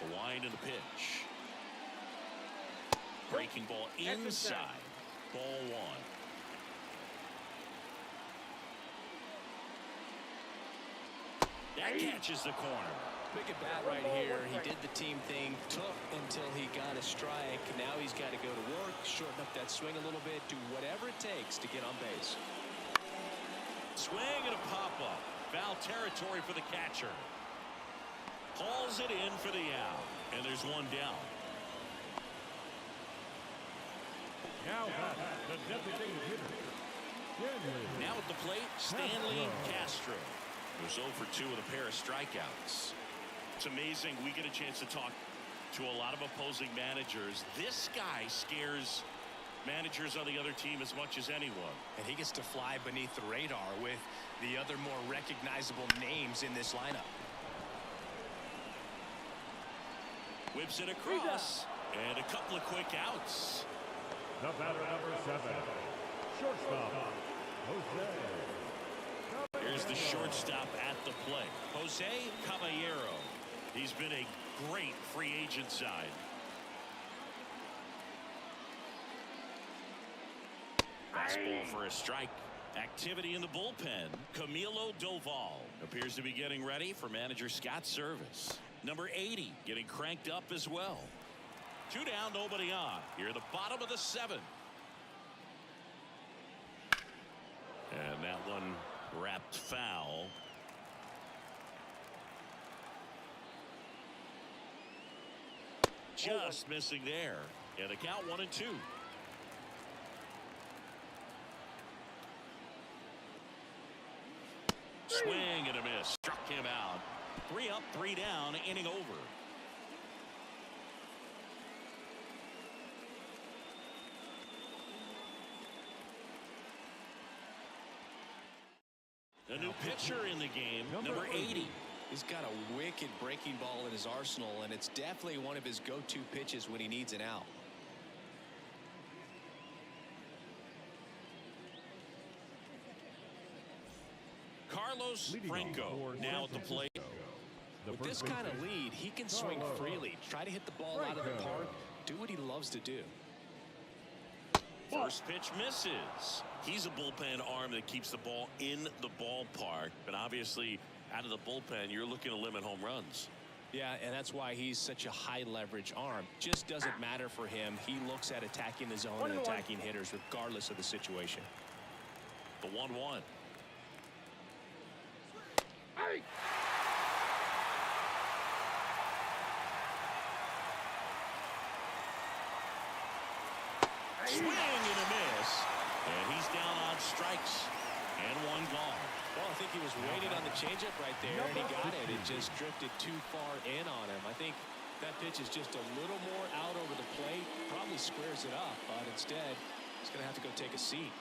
A wind in the pitch. Breaking ball inside. Ball 1. That catches the corner. Big at bat right here. He did the team thing, took until he got a strike. Now he's got to go to work, shorten up that swing a little bit, do whatever it takes to get on base. Swing and a pop-up. Foul territory for the catcher. Hauls it in for the out. And there's 1 down. Now batting, the designated hitter. Now at the plate, Stanley Castro. Goes 0 for 2 with a pair of strikeouts. It's amazing. We get a chance to talk to a lot of opposing managers. This guy scares managers on the other team as much as anyone. And he gets to fly beneath the radar with the other more recognizable names in this lineup. Whips it across, and a couple of quick outs. The batter, number 7. Shortstop, Jose. Here's the shortstop at the plate, Jose Caballero. He's been a great free agent side. Fastball for a strike. Activity in the bullpen. Camilo Doval appears to be getting ready for manager Scott's service. Number 80 getting cranked up as well. 2 down, nobody on. Here at the bottom of the 7th. And that one wrapped foul. Just missing there. And the count 1-2. Swing and a miss. Struck him out. 3 up, 3 down, inning over. A new pitcher in the game, number 80. He's got a wicked breaking ball in his arsenal, and it's definitely one of his go-to pitches when he needs an out. Carlos Franco now at the plate. With this kind of lead, he can swing freely, try to hit the ball out of the park, do what he loves to do. First pitch misses. He's a bullpen arm that keeps the ball in the ballpark, but obviously out of the bullpen, you're looking to limit home runs. Yeah, and that's why he's such a high leverage arm. Just doesn't matter for him. He looks at attacking the zone and attacking hitters regardless of the situation. The 1-1. Hey! Swing and a miss. And he's down on strikes. And one gone. Well, I think he was waiting on the changeup right there, and he got it. It just drifted too far in on him. I think that pitch is just a little more out over the plate. Probably squares it up, but instead, he's going to have to go take a seat.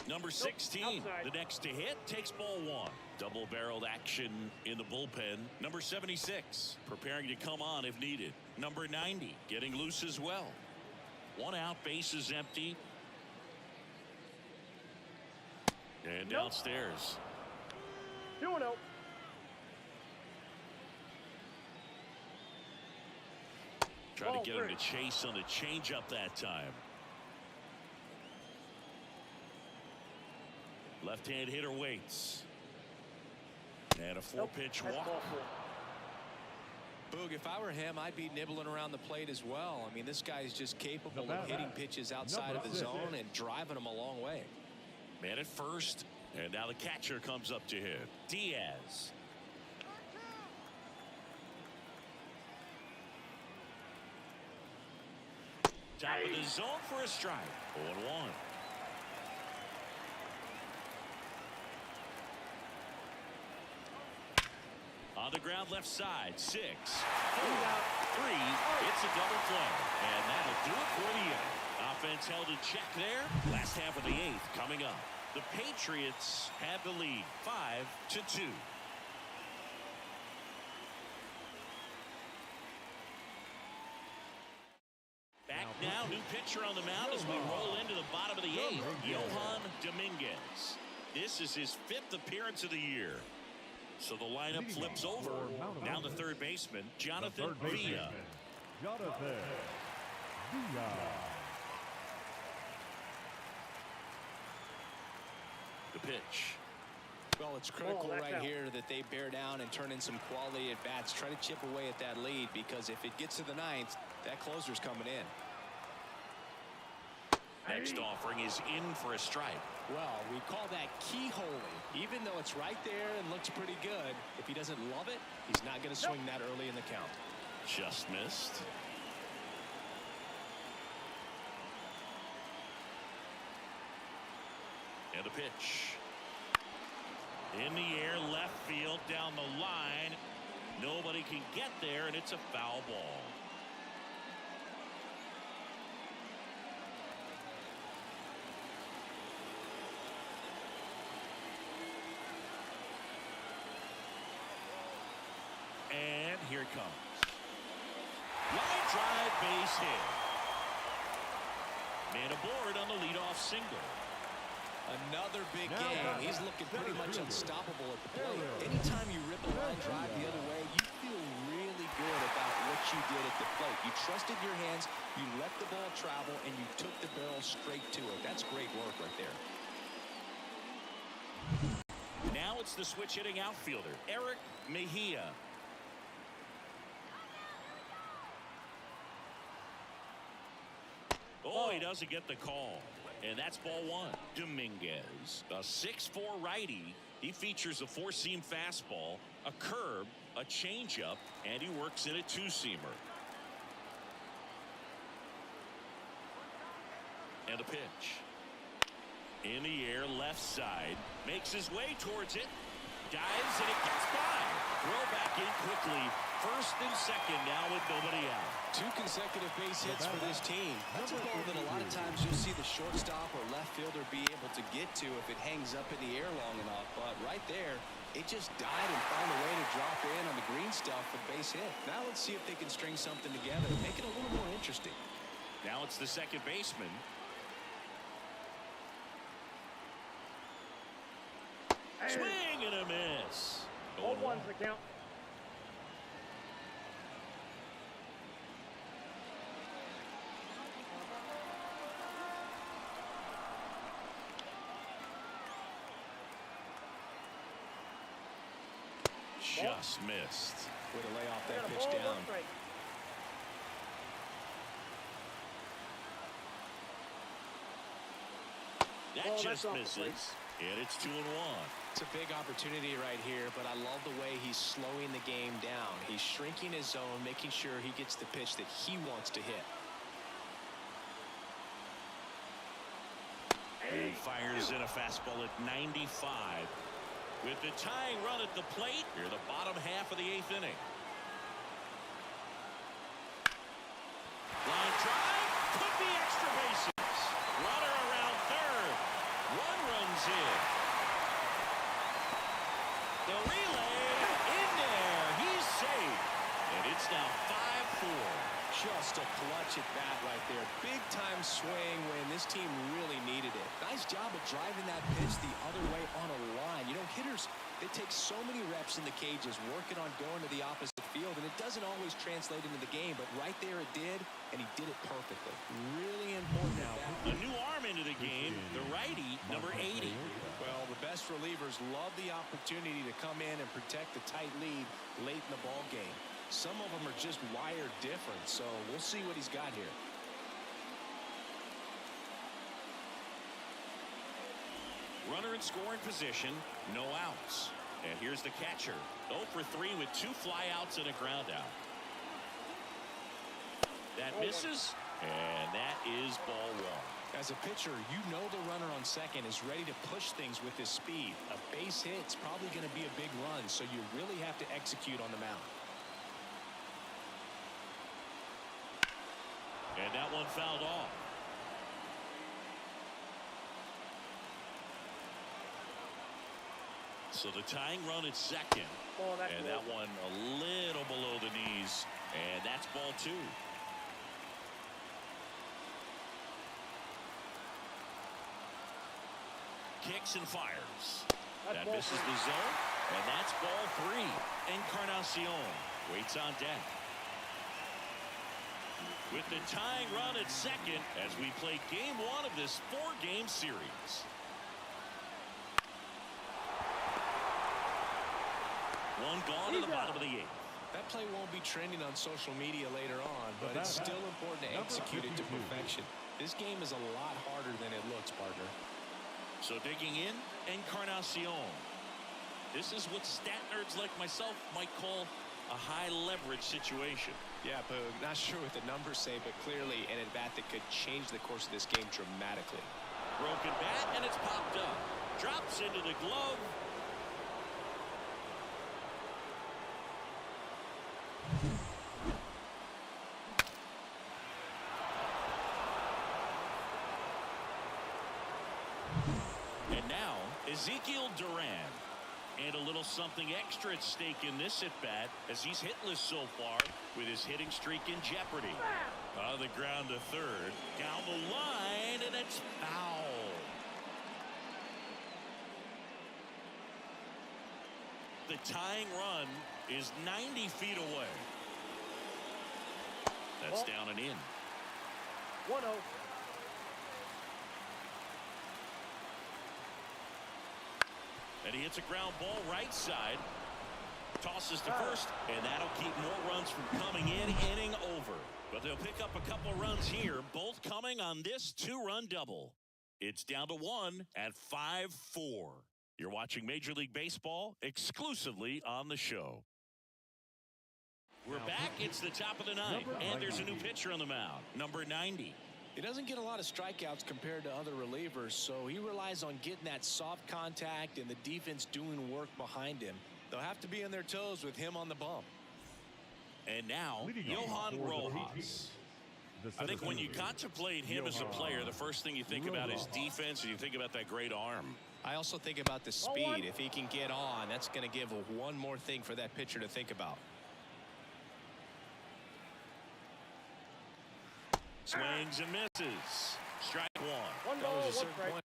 Number 16, the next to hit, takes ball one. Double-barreled action in the bullpen. Number 76, preparing to come on if needed. Number 90, getting loose as well. One out, base is empty. And downstairs. 2-0. Try to get him to chase on the changeup that time. Left-hand hitter waits. And a 4-pitch walk. Boog, if I were him, I'd be nibbling around the plate as well. I mean, this guy's just capable of hitting pitches outside of the zone and driving them a long way. Man at first, and now the catcher comes up to hit. Diaz. Top of the zone for a strike. 0-1. On the ground left side, 6, 4, 3. It's a double play. And that'll do it for the inning. Offense held in check there. Last half of the 8th coming up. The Patriots have the lead, 5-2. Back now, new pitcher on the mound as we roll into the bottom of the 8th. Yohan Dominguez. This is his 5th appearance of the year. So the lineup flips over. Now the third baseman, Jonathan Villa. Jonathan Villa. The pitch. Well, it's critical right here that they bear down and turn in some quality at bats. Try to chip away at that lead, because if it gets to the 9th, that closer's coming in. Next offering is in for a strike. Well, we call that keyholing. Even though it's right there and looks pretty good, if he doesn't love it, he's not going to swing that early in the count. Just missed. And a pitch. In the air, left field, down the line. Nobody can get there, and it's a foul ball. And here it comes. Line drive, base hit. Man aboard on the leadoff single. Another big game. He's looking pretty much unstoppable at the plate. Anytime you rip a line drive the other way, you feel really good about what you did at the plate. You trusted your hands, you let the ball travel, and you took the barrel straight to it. That's great work right there. Now it's the switch hitting outfielder, Eric Mejia. Oh, he doesn't get the call. And that's ball one. Dominguez, a 6'4 righty. He features a 4-seam fastball, a curve, a changeup, and he works in a 2-seamer. And a pitch. In the air, left side. Makes his way towards it. Dives, and it gets by. Throw back in quickly first and second now with nobody out. 2 consecutive base hits for this team. That's a ball that a lot of times you'll see the shortstop or left fielder be able to get to if it hangs up in the air long enough. But right there, it just died and found a way to drop in on the green stuff for the base hit. Now let's see if they can string something together and make it a little more interesting. Now it's the second baseman. Swing and a miss. Hold one's the count. Just missed. Way to lay off that Got a pitch ball, down. one strike. That Oh, just that's off the misses. plate. And it's 2-1. It's a big opportunity right here, but I love the way he's slowing the game down. He's shrinking his zone, making sure he gets the pitch that he wants to hit. He fires in a fastball at 95. With the tying run at the plate, here the bottom half of the 8th inning. Line drive, could be extra bases. Runner around third. One runs in. The relay in there. He's safe. And it's now 5-4. Just a clutch at bat right there. Big time swing when this team really needed it. Nice job of driving that pitch the other way on a line. You know, hitters, they take so many reps in the cages working on going to the opposite field, and it doesn't always translate into the game, but right there it did, and he did it perfectly. Really important now. A new arm into the game, the righty, number 80. Well, the best relievers love the opportunity to come in and protect the tight lead late in the ball game. Some of them are just wired different, so we'll see what he's got here. Runner in scoring position, no outs. And here's the catcher, 0 for 3 with 2 flyouts and a ground out. That misses, and that is ball 1. As a pitcher, you know the runner on second is ready to push things with his speed. A base hit's probably going to be a big run, so you really have to execute on the mound. And that one fouled off. So the tying run at second. Oh, that's And low. that one a little below the knees. And that's ball 2. Kicks and fires. That ball misses three. the zone. And that's ball 3. Encarnacion waits on deck. With the tying run at second as we play game 1 of this 4-game series. One gone to the bottom of the 8th. That play won't be trending on social media later on, but it's still important to execute it to perfection. This game is a lot harder than it looks, partner. So digging in, Encarnacion. This is what stat nerds like myself might call a high leverage situation. Yeah, Boog, not sure what the numbers say, but clearly an at-bat that could change the course of this game dramatically. Broken bat, and it's popped up. Drops into the glove. And now, Ezekiel Duran. And a little something extra at stake in this at-bat as he's hitless so far with his hitting streak in jeopardy. On the ground to third. Down the line, and it's foul. The tying run is 90 feet away. That's down and in. 1-0. And he hits a ground ball right side. Tosses to first, and that'll keep more runs from coming in, inning over. But they'll pick up a couple runs here, both coming on this 2-run double. It's down to 1 at 5-4. You're watching Major League Baseball exclusively on the show. We're back. It's the top of the 9th, and there's a new pitcher on the mound, number 90. He doesn't get a lot of strikeouts compared to other relievers, so he relies on getting that soft contact and the defense doing work behind him. They'll have to be on their toes with him on the bump. And now, Leading off Johan for the Rojas. Patriots, the I think center when you fielder, contemplate him as a player, the first thing you think about is defense, and you think about that great arm. I also think about the Ball one. speed. If he can get on, that's going to give one more thing for that pitcher to think about. Swings and misses. Strike one. One That ball, was a one certain strike. point.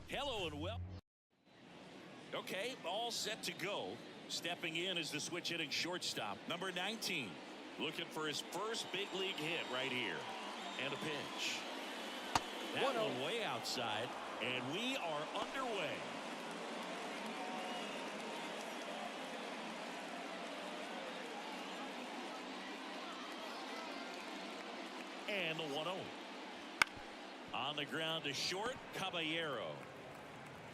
Hello and well. Okay, all set to go. Stepping in is the switch hitting shortstop, number 19. Looking for his first big league hit right here. And a pitch. That 1-0. one way outside, and we are underway. And the 1-0. On the ground to short, Caballero.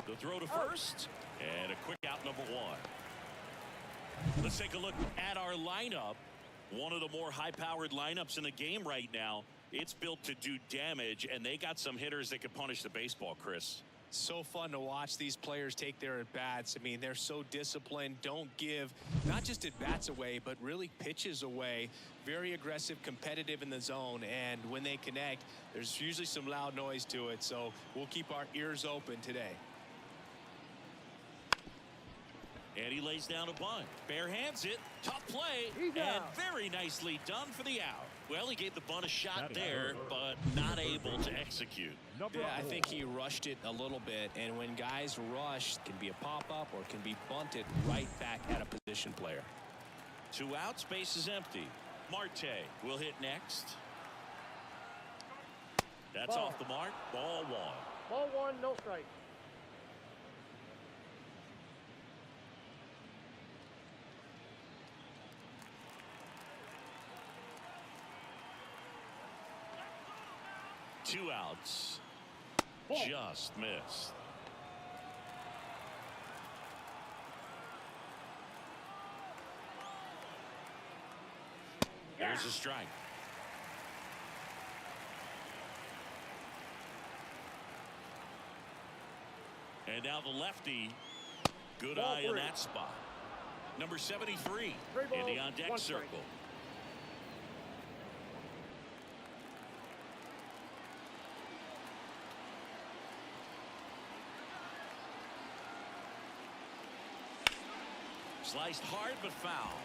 The throw to first, and a quick out, number one. Let's take a look at our lineup. One of the more high-powered lineups in the game right now. It's built to do damage, and they got some hitters that can punish the baseball, Chris. So fun to watch these players take their at-bats. I mean, they're so disciplined, don't give not just at-bats away, but really pitches away. Very aggressive, competitive in the zone, and when they connect, there's usually some loud noise to it, so we'll keep our ears open today. And he lays down a bunt. Bare hands it. Tough play. He's And out. very nicely done for the out. Well, he gave the bunt a shot there, but not able to execute. Yeah, I think he rushed it a little bit, and when guys rush, it can be a pop-up or it can be bunted right back at a position player. 2 outs, base is empty. Marte will hit next. That's Ball. off the mark. Ball one. Ball one, no strike. Two outs. Ball. Just missed. Here's a strike. And now the lefty. Good Ball eye in three. that spot. Number 73 Three in the balls, on deck one strike. circle. Sliced hard but foul.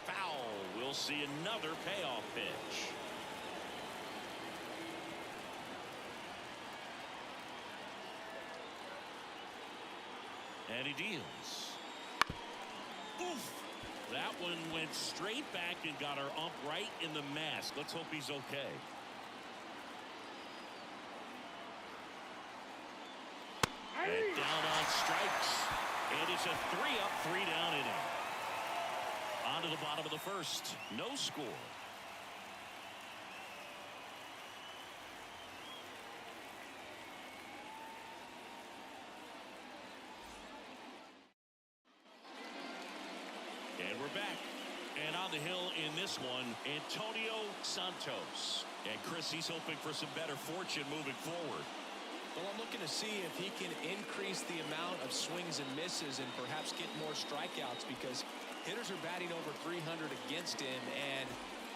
Foul. We'll see another payoff pitch. And he deals. Oof. That one went straight back and got our ump right in the mask. Let's hope he's okay. And down on strikes. And it's a 3-up, 3-down inning. On to the bottom of the first. No score. And we're back. And on the hill in this one, Antonio Santos. And Chris, he's hoping for some better fortune moving forward. Well, I'm looking to see if he can increase the amount of swings and misses and perhaps get more strikeouts, because hitters are batting over 300 against him, and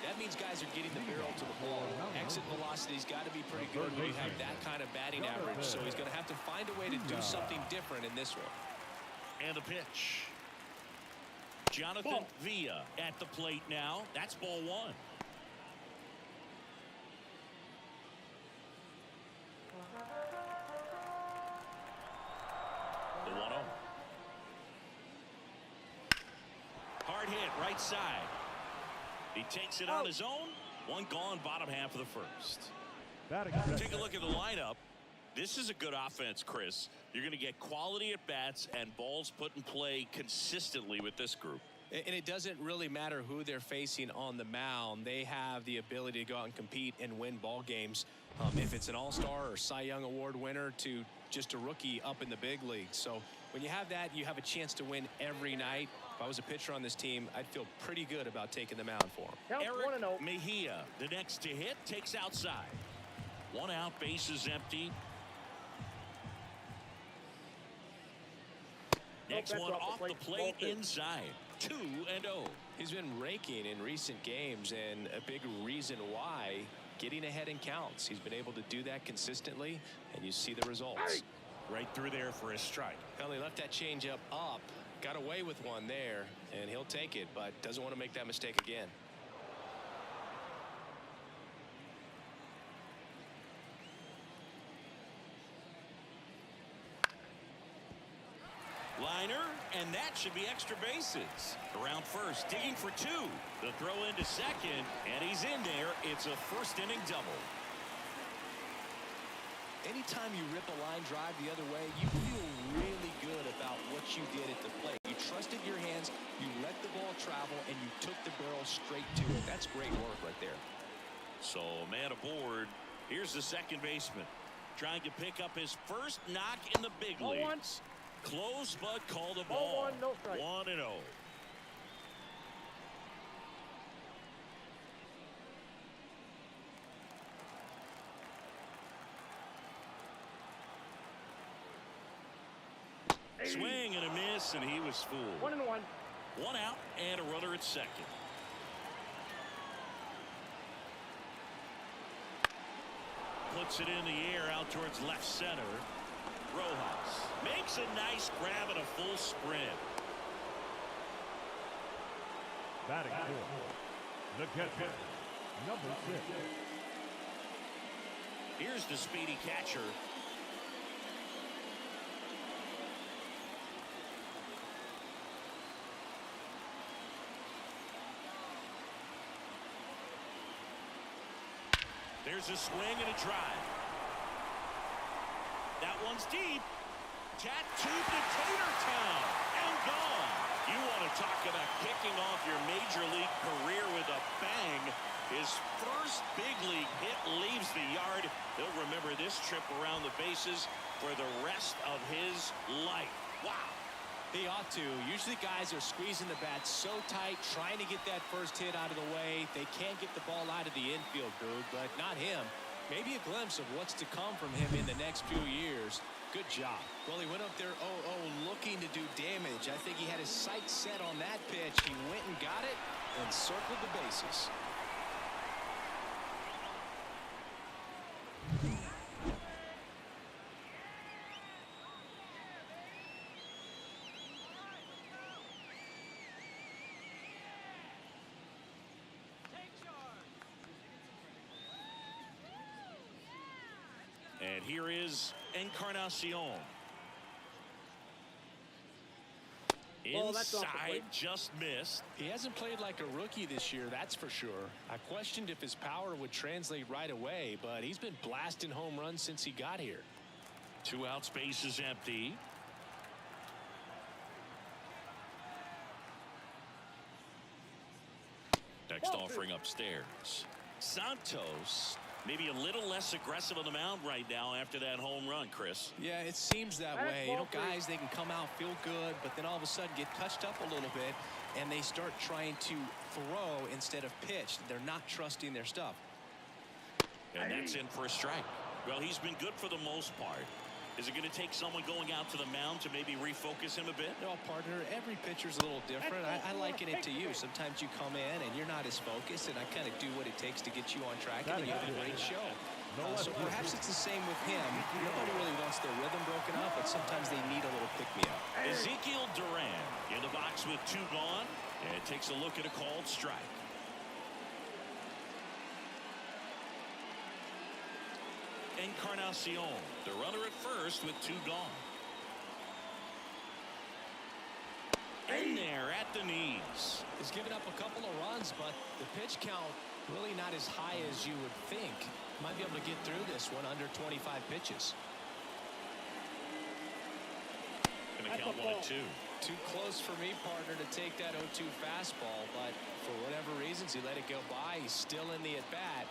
that means guys are getting the barrel to the ball. Exit velocity's got to be pretty good when you have that kind of batting average, so he's going to have to find a way to do something different in this one. And the pitch. Jonathan Villa at the plate now. That's ball one. The 1-0. Hard hit right side. He takes it on his own. One gone, bottom half of the first. Take a look at the lineup. This is a good offense, Chris. You're going to get quality at bats and balls put in play consistently with this group. And it doesn't really matter who they're facing on the mound. They have the ability to go out and compete and win ball games. If it's an all-star or Cy Young Award winner to just a rookie up in the big leagues. So when you have that, you have a chance to win every night. If I was a pitcher on this team, I'd feel pretty good about taking the mound for him. Eric Mejia, the next to hit, takes outside. One out, bases empty. Next one off the plate inside. 2-0. He's been raking in recent games, and a big reason why, getting ahead in counts. He's been able to do that consistently, and you see the results. Right through there for a strike. Well, he left that changeup up, got away with one there, and he'll take it, but doesn't want to make that mistake again. Liner, and that should be extra bases. Around first, digging for two. The throw into second, and he's in there. It's a first inning double. Anytime you rip a line drive the other way, you feel really good about what you did at the plate. You trusted your hands, you let the ball travel, and you took the barrel straight to it. That's great work right there. So, man aboard. Here's the second baseman, trying to pick up his first knock in the big leagues. Close, but call the ball. 1-1, no strike. 1-0. Swing and a miss, and he was fooled. 1-1. One out and a runner at second. Puts it in the air out towards left center. Rojas makes a nice grab and a full sprint. Batting fourth, the catcher, number 6. Here's the speedy catcher. There's a swing and a drive. That one's deep. Tattooed to Tater Town and gone. You want to talk about kicking off your major league career with a bang. His first big league hit leaves the yard. He'll remember this trip around the bases for the rest of his life. Wow. He ought to. Usually guys are squeezing the bat so tight, trying to get that first hit out of the way. They can't get the ball out of the infield, Boog, but not him. Maybe a glimpse of what's to come from him in the next few years. Good job. Well, he went up there 0-0 looking to do damage. I think he had his sights set on that pitch. He went and got it and circled the bases. And here is Encarnacion. Inside, just missed. He hasn't played like a rookie this year, that's for sure. I questioned if his power would translate right away, but he's been blasting home runs since he got here. 2 out, space is empty. suffering upstairs. Santos maybe a little less aggressive on the mound right now after that home run, Chris. Yeah, it seems that way. You know, guys, they can come out, feel good, but then all of a sudden get touched up a little bit, and they start trying to throw instead of pitch. They're not trusting their stuff. And that's in for a strike. Well, he's been good for the most part. Is it going to take someone going out to the mound to maybe refocus him a bit? No, partner, every pitcher's a little different. I liken it to you. Sometimes you come in and you're not as focused, and I kind of do what it takes to get you on track, and then you have a great show. So perhaps it's the same with him. Nobody really wants their rhythm broken up, but sometimes they need a little pick-me-up. Ezekiel Duran in the box with 2 gone, and takes a look at a called strike. Encarnacion, the runner at first with 2 gone. In there at the knees. He's given up a couple of runs, but the pitch count really not as high as you would think. Might be able to get through this one under 25 pitches. Gonna count 1-2. Too close for me, partner, to take that 0-2 fastball, but for whatever reasons he let it go by. He's still in the at-bat.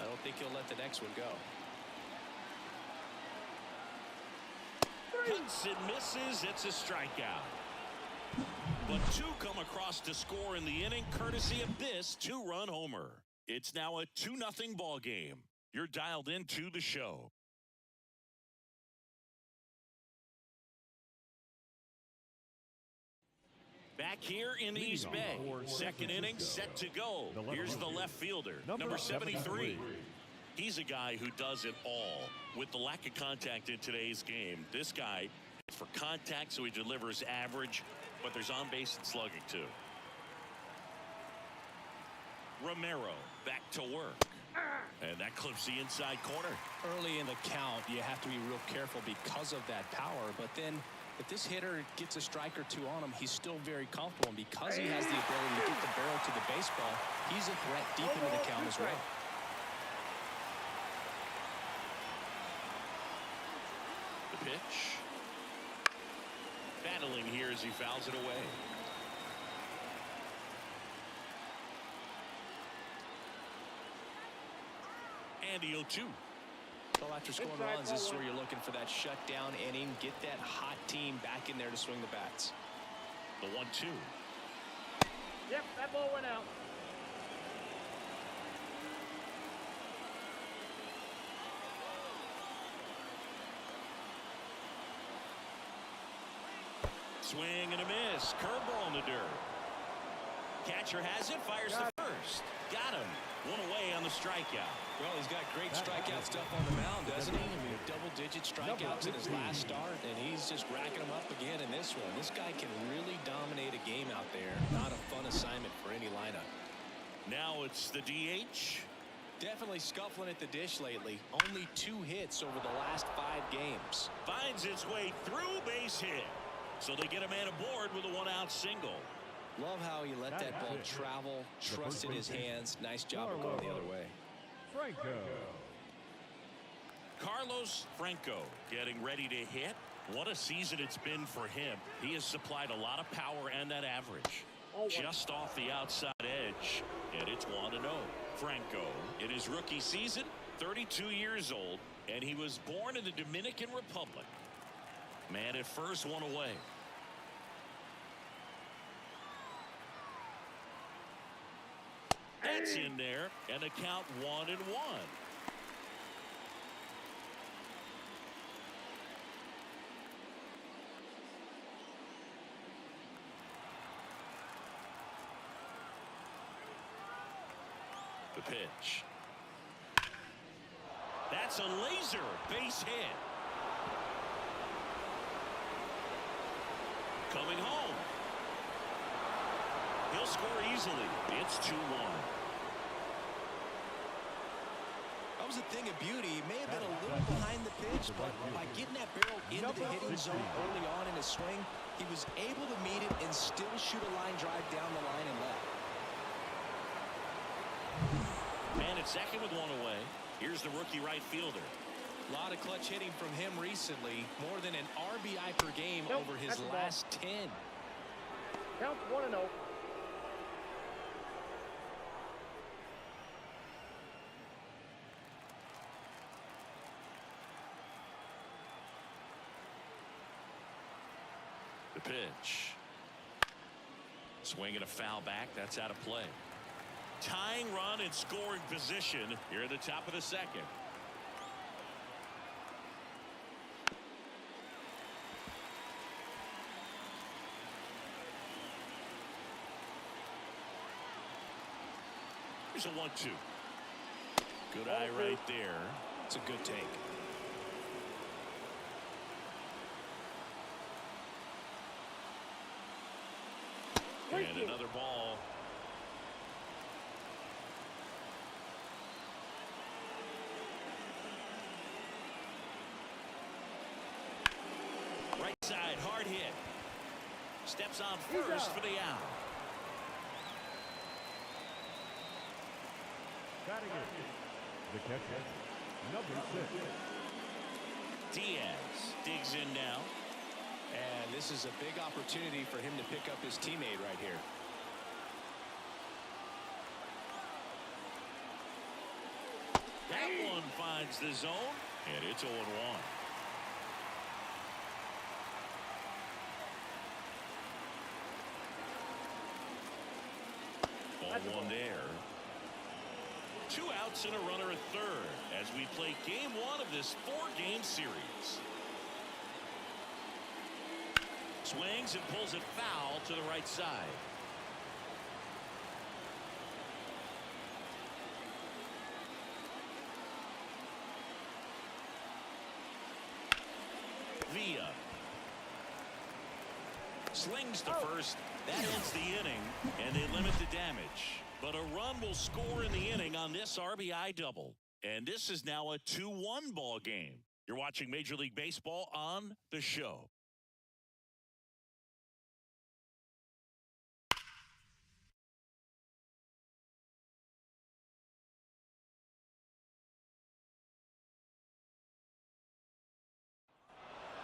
I don't think he'll let the next one go. Cuts and misses. It's a strikeout. But 2 come across to score in the inning, courtesy of this 2-run homer. It's now a 2-0 ball game. You're dialed into the show. Back here in East Bay. Second inning set to go. Here's the left fielder, number 73. He's a guy who does it all. With the lack of contact in today's game, this guy, for contact, so he delivers average, but there's on-base and slugging, too. Romero back to work. And that clips the inside corner. Early in the count, you have to be real careful because of that power, but then if this hitter gets a strike or 2 on him, he's still very comfortable, and because he has the ability to get the barrel to the baseball, he's a threat deep into the count as well. Pitch. Battling here as he fouls it away. And the 0-2. Well, after scoring runs, this is where you're looking for that shutdown inning. Get that hot team back in there to swing the bats. The 1-2. Yep, that ball went out. Swing and a miss. Curveball in the dirt. Catcher has it. Fires the first. Got him. 1 away on the strikeout. Well, he's got great strikeout stuff on the mound, doesn't he? I mean, double-digit strikeouts in his last start, and he's just racking them up again in this one. This guy can really dominate a game out there. Not a fun assignment for any lineup. Now it's the DH. Definitely scuffling at the dish lately. Only 2 hits over the last 5 games. Finds its way through, base hit. So they get a man aboard with a 1-out single. Love how he let that ball travel, trusted his hands. Nice job of going the other way. Franco. Carlos Franco getting ready to hit. What a season it's been for him. He has supplied a lot of power and that average. Just off the outside edge, and it's 1-0. Franco, in his rookie season, 32 years old, and he was born in the Dominican Republic. Man at first, 1 away. That's in there, and the count 1-1. The pitch. That's a laser base hit. Coming home. He'll score easily. It's 2-1. That was a thing of beauty. He may have been a little behind the pitch, but by getting that barrel into the hitting zone early on in his swing, he was able to meet it and still shoot a line drive down the line and left. Man at second with 1 away. Here's the rookie right fielder. A lot of clutch hitting from him recently. More than an RBI per game over his last 10. Count 1-0. The pitch. Swing and a foul back. That's out of play. Tying run in scoring position here at the top of the second. Here's a 1-2. Good eye right there. It's a good take. And another ball. Right side, hard hit. Steps on first for the out. Batting it. The catcher, number 6. Diaz digs in now. And this is a big opportunity for him to pick up his teammate right here. That one finds the zone, and it's 0-1. Ball one there. 2 outs and a runner at third as we play game 1 of this 4-game series. Swings and pulls it foul to the right side. Villa slings to first. That ends the inning, and they limit the damage. But a run will score in the inning on this RBI double. And this is now a 2-1 ball game. You're watching Major League Baseball on The Show.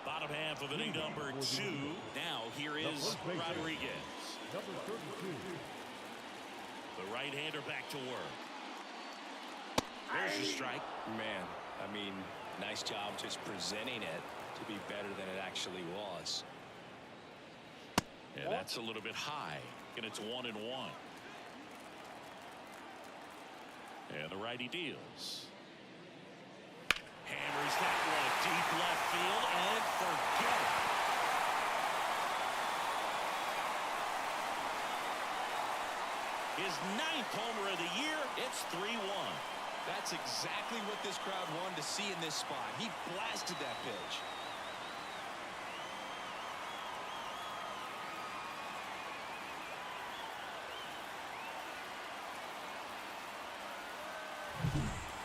Bottom half of inning number 2. Now here is Rodriguez. Number 32. The right-hander back to work. There's your strike. Man, I mean, nice job just presenting it to be better than it actually was. Yeah, that's a little bit high, and it's 1-1. And the righty deals. Hammers that one deep left field and forget it. His 9th homer of the year. It's 3-1. That's exactly what this crowd wanted to see in this spot. He blasted that pitch.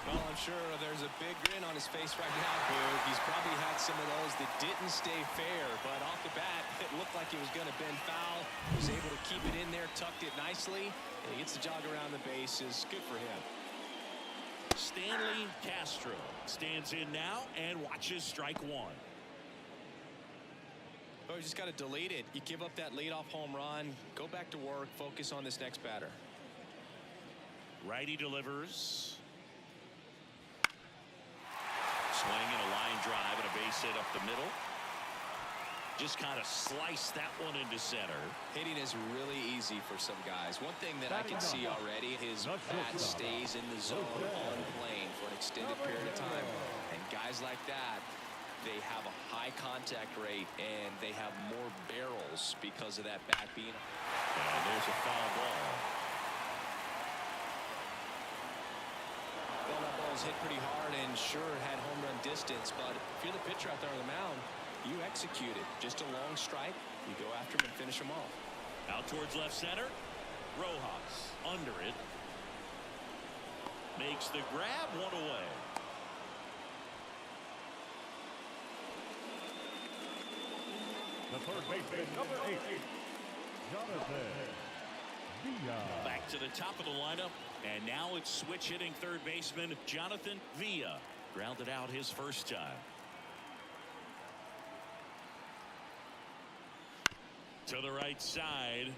Well, I'm sure there's a big grin on his face right now, Boog. He's probably had some of those that didn't stay fair, but off the bat, it looked like he was going to bend foul. Was able to keep it in there, tucked it nicely, and he gets the jog around the bases. Good for him. Stanley Castro stands in now and watches strike 1. Oh, you just got to delete it. You give up that leadoff home run, go back to work, focus on this next batter. Righty delivers. Swing and a line drive and a base hit up the middle. Just kind of sliced that one into center. Hitting is really easy for some guys. One thing that I can see already, his bat stays in the zone on plane for an extended period of time. And guys like that, they have a high contact rate and they have more barrels because of that bat being. And there's a foul ball. Well, that ball's hit pretty hard and sure had home run distance, but if you're the pitcher out there on the mound, you execute it. Just a long strike. You go after him and finish him off. Out towards left center. Rojas under it. Makes the grab, one away. The third baseman, number 8. Jonathan Villa. Back to the top of the lineup. And now it's switch hitting third baseman Jonathan Villa. Grounded out his first time. To the right side.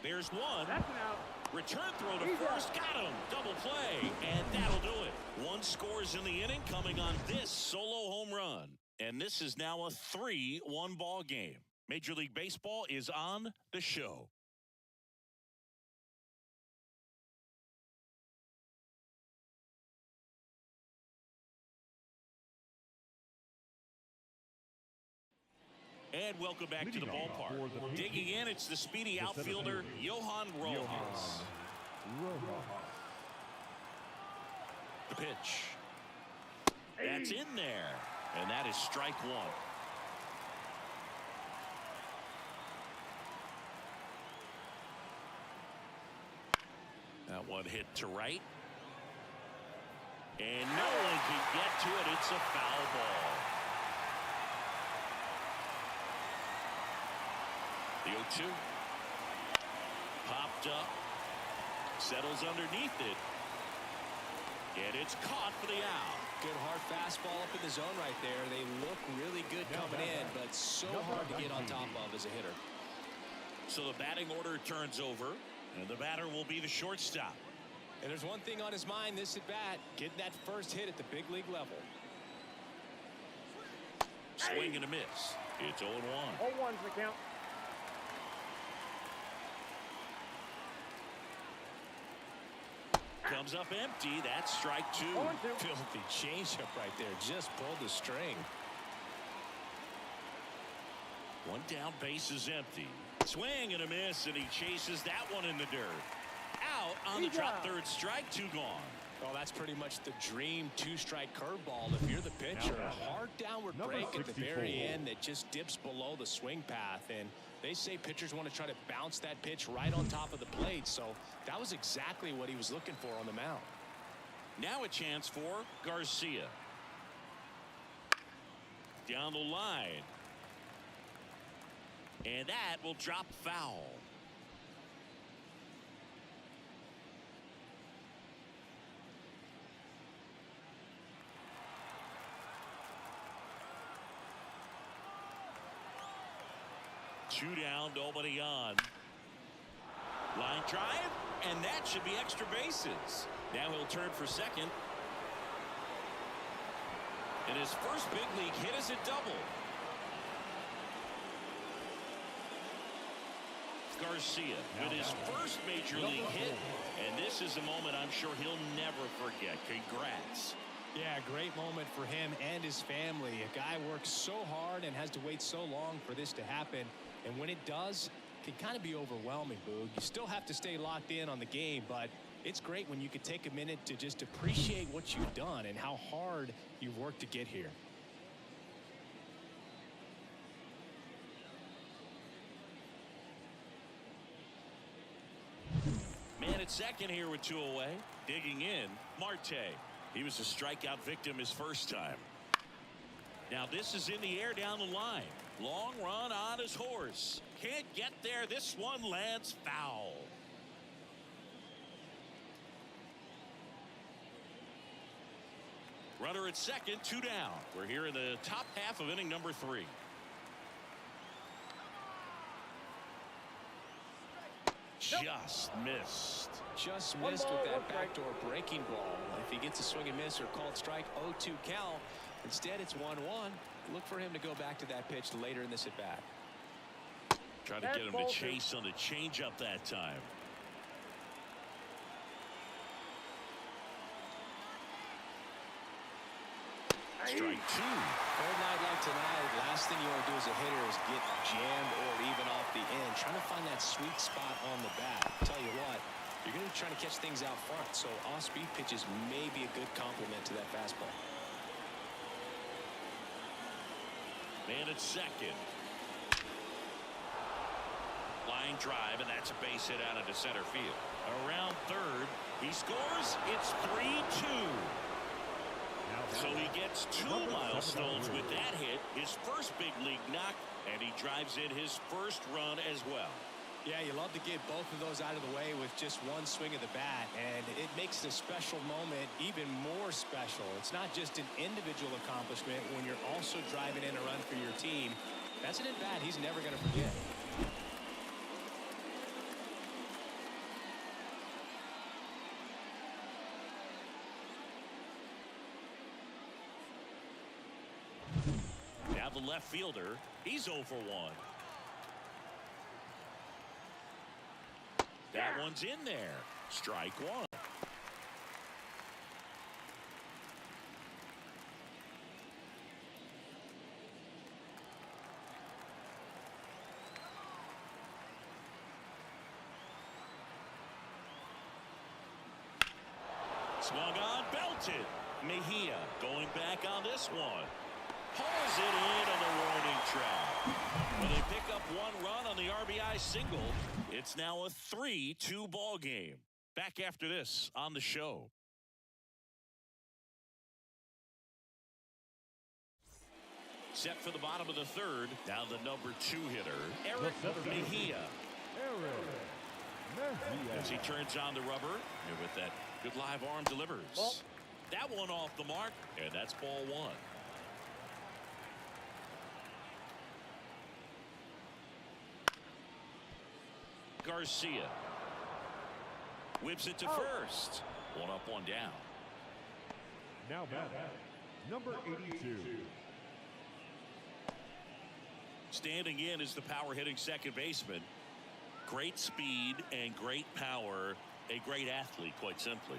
There's one. That's an out. Return throw to first. Got him. Double play. And that'll do it. 1 scores in the inning coming on this solo home run. And this is now a 3-1 ball game. Major League Baseball is on the show. And welcome back to the ballpark. Digging in, it's the speedy outfielder, Johan Rojas. The pitch. That's in there. And that is strike one. That one hit to right. And no one can get to it. It's a foul ball. The 0-2. Popped up. Settles underneath it. And it's caught for the out. Good hard fastball up in the zone right there. They look really good coming in, but so hard to get on top of as a hitter. So the batting order turns over, and the batter will be the shortstop. And there's one thing on his mind this at bat, getting that first hit at the big league level. Swing and a miss. It's 0-1. 0-1's the count. Comes up empty. That's strike two. 0-2. Filthy changeup right there. Just pulled the string. One down, base is empty. Swing and a miss, and he chases that one in the dirt. Out on the drop, third strike, two gone. Well, that's pretty much the dream two-strike curveball if you're the pitcher. A hard downward break at the very end that just dips below the swing path. And they say pitchers want to try to bounce that pitch right on top of the plate. So that was exactly what he was looking for on the mound. Now a chance for Garcia. Down the line. And that will drop foul. Two down, nobody on. Line drive, and that should be extra bases. Now he'll turn for second. And his first big league hit is a double. Garcia with his first major league hit, and this is a moment I'm sure he'll never forget. Congrats. Yeah, great moment for him and his family. A guy works so hard and has to wait so long for this to happen. And when it does, it can kind of be overwhelming, Boog. You still have to stay locked in on the game, but it's great when you can take a minute to just appreciate what you've done and how hard you've worked to get here. Man at second here with two away. Digging in, Marte. He was a strikeout victim his first time. Now this is in the air down the line. Long run on his horse. Can't get there. This one lands foul. Runner at second, two down. We're here in the top half of inning number 3. Just missed. Just missed with that backdoor breaking ball. If he gets a swing and miss or called strike, 0-2 count. Instead, it's 1-1. Look for him to go back to that pitch later in this at bat. Try to get him to chase on the changeup that time. Strike two. Cold night like tonight, last thing you want to do as a hitter is get jammed or even off the end. Trying to find that sweet spot on the bat. Tell you what, you're going to be trying to catch things out front, so off-speed pitches may be a good complement to that fastball. Man at second. Line drive, and that's a base hit out into center field. Around third, he scores. It's 3-2. So he gets 2 milestones with that hit, his first big league knock, and he drives in his first run as well. Yeah, you love to get both of those out of the way with just one swing of the bat, and it makes the special moment even more special. It's not just an individual accomplishment when you're also driving in a run for your team. That's an at-bat he's never going to forget. Now the left fielder, he's 0 for 1. That one's in there. Strike one. Swung on, belted. Mejia going back on this one. Pulls it in on the warning track. When they pick up one run on the RBI single, it's now a 3-2 ball game. Back after this on the show. Set for the bottom of the third. Now the number 2 hitter, Eric Mejia. As he turns on the rubber, and with that good live arm delivers. Ball. That one off the mark, and that's ball 1. Garcia whips it to first. One up, one down. Now back, number 82. Standing in is the power hitting second baseman. Great speed and great power. A great athlete, quite simply.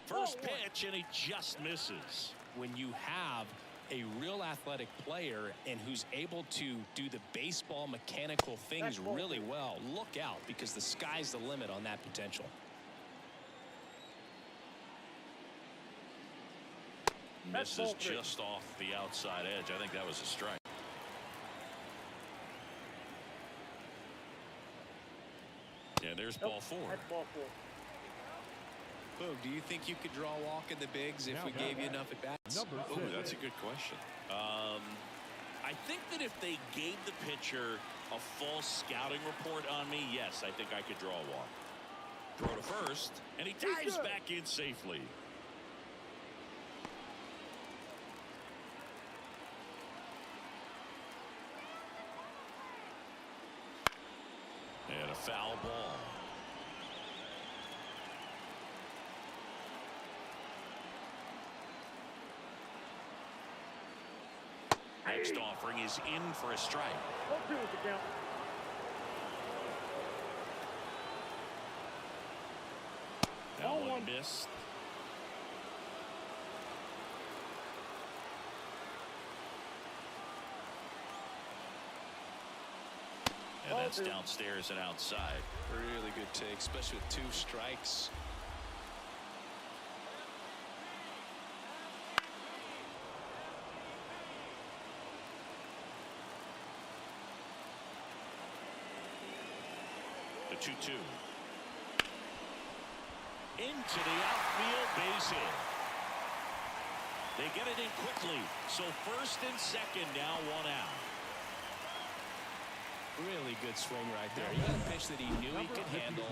First pitch, and he just misses. When you have a real athletic player and who's able to do the baseball mechanical things really well, look out, because the sky's the limit on that potential. Misses just off the outside edge. I think that was a strike. And there's ball 4. That's ball 4. Boog, do you think you could draw a walk in the bigs if we gave you enough at bats? Oh, that's a good question. I think that if they gave the pitcher a full scouting report on me, yes, I think I could draw a walk. Throw to first, and he dives back in safely. And a foul ball. Next offering is in for a strike. 0-2 with the count. That one missed. And that's downstairs and outside. Really good take, especially with 2 strikes. The 2-2. Into the outfield, base hit. They get it in quickly. So first and second, now 1 out. Really good swing right there. He got a pitch that he knew he could handle,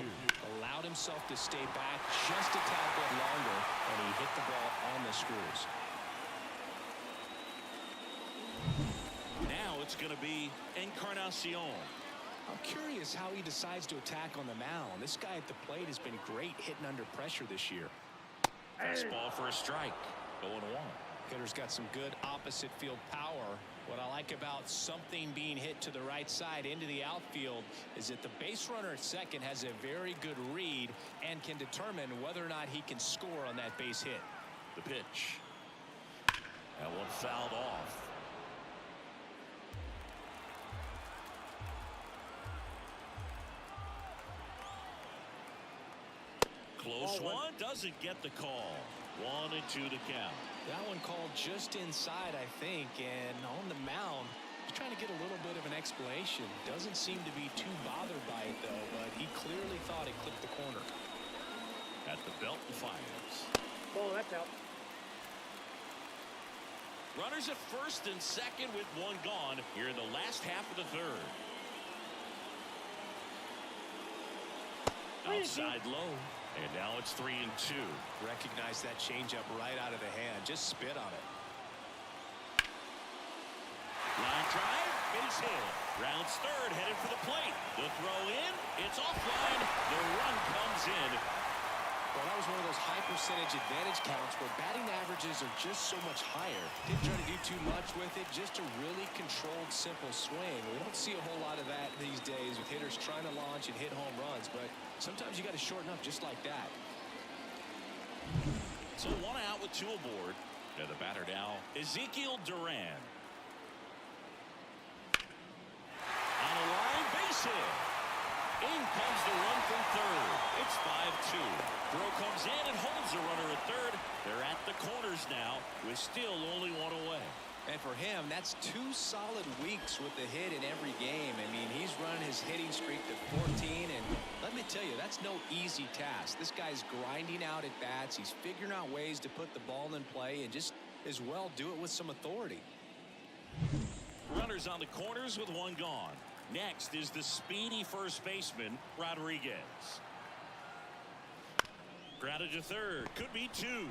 allowed himself to stay back just a tad bit longer, and he hit the ball on the screws. Now it's going to be Encarnacion. I'm curious how he decides to attack on the mound. This guy at the plate has been great hitting under pressure this year. Fastball for a strike. 0-1. Hitter's got some good opposite field power. What I like about something being hit to the right side into the outfield is that the base runner at second has a very good read and can determine whether or not he can score on that base hit. The pitch. That one fouled off. Close one, doesn't get the call. 1-2 to count. That one called just inside, I think, and on the mound, he's trying to get a little bit of an explanation. Doesn't seem to be too bothered by it, though, but he clearly thought it clipped the corner. At the belt and fires. Oh, that's out. Runners at first and second with 1 gone here in the last half of the third. Outside low. And now it's 3-2. Recognize that changeup right out of the hand. Just spit on it. Line drive, base hit. Rounds third, headed for the plate. The throw in, it's offline. The run comes in. Well, that was one of those high percentage advantage counts where batting averages are just so much higher. Didn't try to do too much with it, just a really controlled, simple swing. We don't see a whole lot of that these days with hitters trying to launch and hit home runs, but sometimes you got to shorten up just like that. So one out with two aboard. And the batter now, Ezekiel Duran. On a line, base hit. In comes the run from third. It's 5-2. Throw comes in and holds the runner at third. They're at the corners now with still only one away. And for him, that's 2 solid weeks with the hit in every game. I mean, he's run his hitting streak to 14, and let me tell you, that's no easy task. This guy's grinding out at bats. He's figuring out ways to put the ball in play and just as well do it with some authority. Runners on the corners with one gone. Next is the speedy first baseman, Rodriguez. Grounded to third. Could be 2. Throws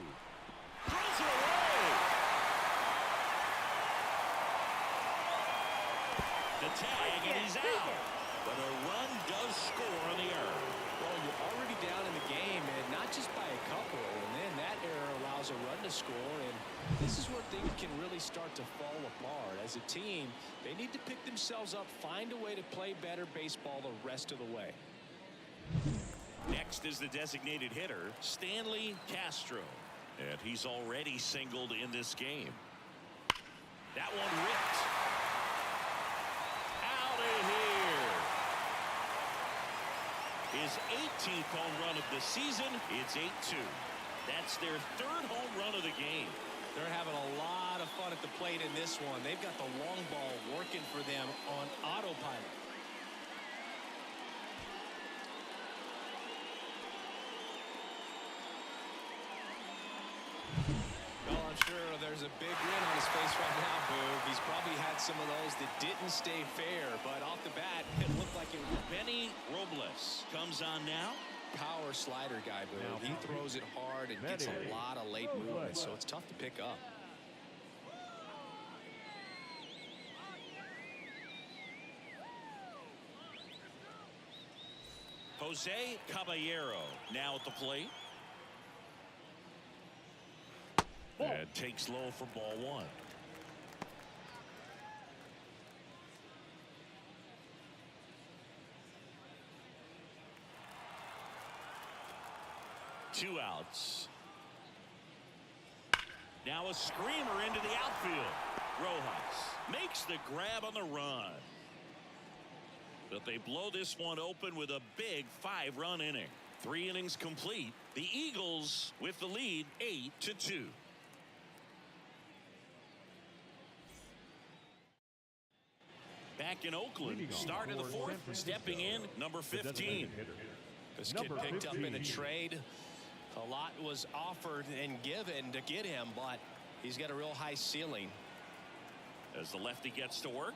it away. The tag, and he's out. But a run does score on the error. Well, you're already down in the game, and not just by a couple. And then that error allows a run to score, and this is where things can really start to fall apart. As a team, they need to pick themselves up, find a way to play better baseball the rest of the way. Next is the designated hitter, Stanley Castro. And he's already singled in this game. That one ripped. Out of here. His 18th home run of the season. It's 8-2. That's their 3rd home run of the game. They're having a lot of fun at the plate in this one. They've got the long ball working for them on autopilot. Well, I'm sure there's a big grin on his face right now, Boog. He's probably had some of those that didn't stay fair, but off the bat, it looked like it was. Benny Robles comes on now. Power slider guy, Boog. He throws it hard and gets a lot of late movement, so it's tough to pick up. Jose Caballero now at the plate. And takes low for ball 1. Two outs. Now a screamer into the outfield. Rojas makes the grab on the run. But they blow this one open with a big 5-run inning. 3 innings complete. The Eagles with the lead 8-2. Back in Oakland, start of the 4th, stepping in, number 15. This kid picked up in a trade. A lot was offered and given to get him, but he's got a real high ceiling. As the lefty gets to work,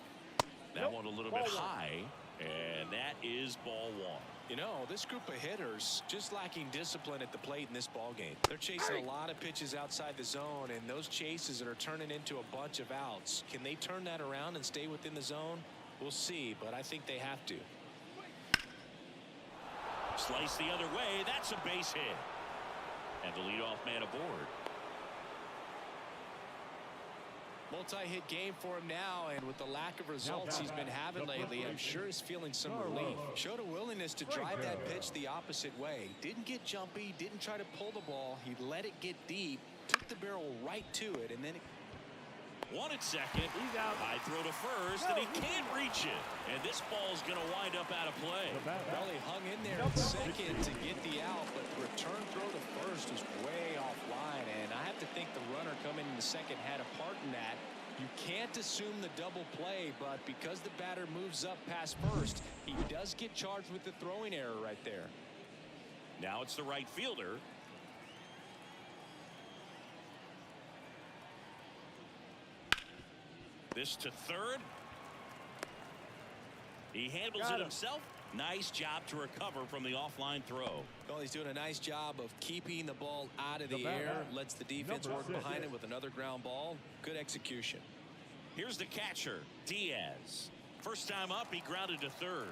that one a little bit high, and that is ball 1. You know, this group of hitters just lacking discipline at the plate in this ball game. They're chasing a lot of pitches outside the zone, and those chases are turning into a bunch of outs. Can they turn that around and stay within the zone? We'll see, but I think they have to. Slice the other way. That's a base hit. And the leadoff man aboard. Multi-hit game for him now, and with the lack of results he's been having lately, I'm sure he's feeling some relief. Showed a willingness to drive that pitch the opposite way. Didn't get jumpy, didn't try to pull the ball. He let it get deep, took the barrel right to it, and then one at second. He's out. High throw to first, and he can't reach it. And this ball's going to wind up out of play. Well, he hung in there at second to get the out, but the return throw to first was way offline, and I have to think the runner coming in the second had a part in that. You can't assume the double play, but because the batter moves up past first, he does get charged with the throwing error right there. Now it's the right fielder. This to third. He handles it himself. Nice job to recover from the offline throw. Well, he's doing a nice job of keeping the ball out of the air. Lets the defense work behind it with another ground ball. Good execution. Here's the catcher, Diaz. First time up, he grounded to third.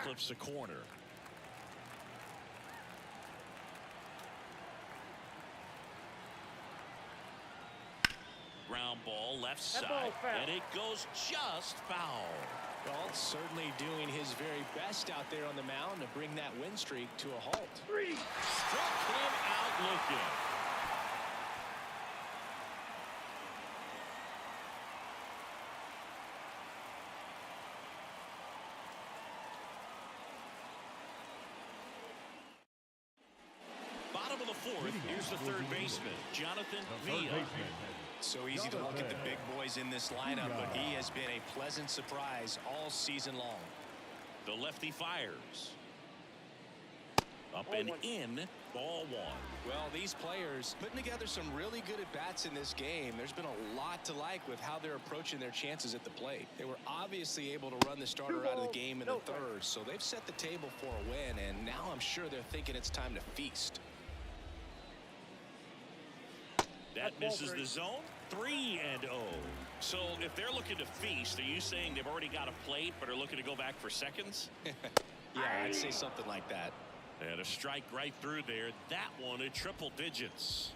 clips the corner. Ground ball left That side, ball's foul. and it goes just foul. Well, certainly doing his very best out there on the mound to bring that win streak to a halt. Struck him out looking. Bottom of the fourth, here's the third baseman, Jonathan Villa. So easy to look at the big boys in this lineup, but he has been a pleasant surprise all season long. The lefty fires. Up and in, ball one. Well, these players putting together some really good at-bats in this game. There's been a lot to like with how they're approaching their chances at the plate. They were obviously able to run the starter out of the game in the third, so they've set the table for a win, and now I'm sure they're thinking it's time to feast. That misses the zone. 3-0. So if they're looking to feast, are you saying they've already got a plate but are looking to go back for seconds? Yeah, I'd say something like that. And a strike right through there. That one at triple digits.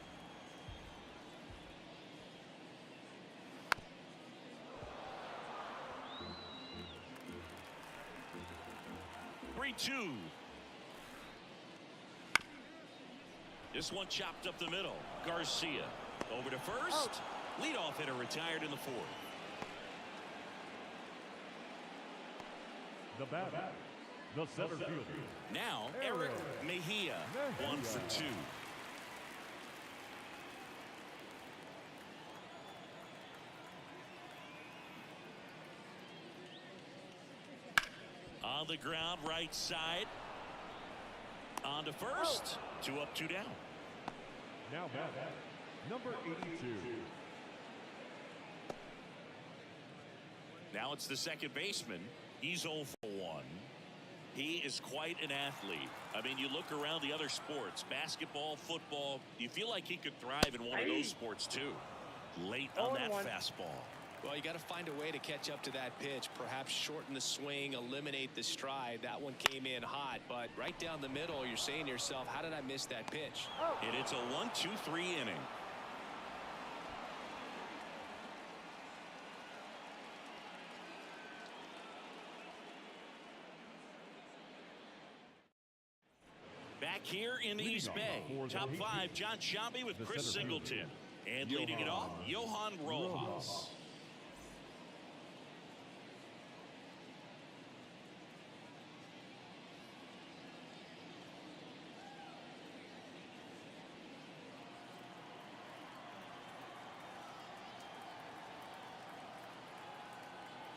Three-two. This one chopped up the middle. Garcia over to first. Leadoff hitter retired in the fourth. The batter, the center fielder. Now Eric Mejia, 1 for 2. On the ground, right side. On to first. 2 up, 2 down. Now batter, number 82. Now it's the second baseman. He's 0 for 1. He is quite an athlete. I mean, you look around the other sports, basketball, football, you feel like he could thrive in one of those sports too. Late on that fastball. Well, you got to find a way to catch up to that pitch, perhaps shorten the swing, eliminate the stride. That one came in hot, but right down the middle, you're saying to yourself, how did I miss that pitch? And it's a 1-2-3 inning. Back here in East Bay, top 5, John Shambi with Chris Singleton. And leading it off, Johan Rojas.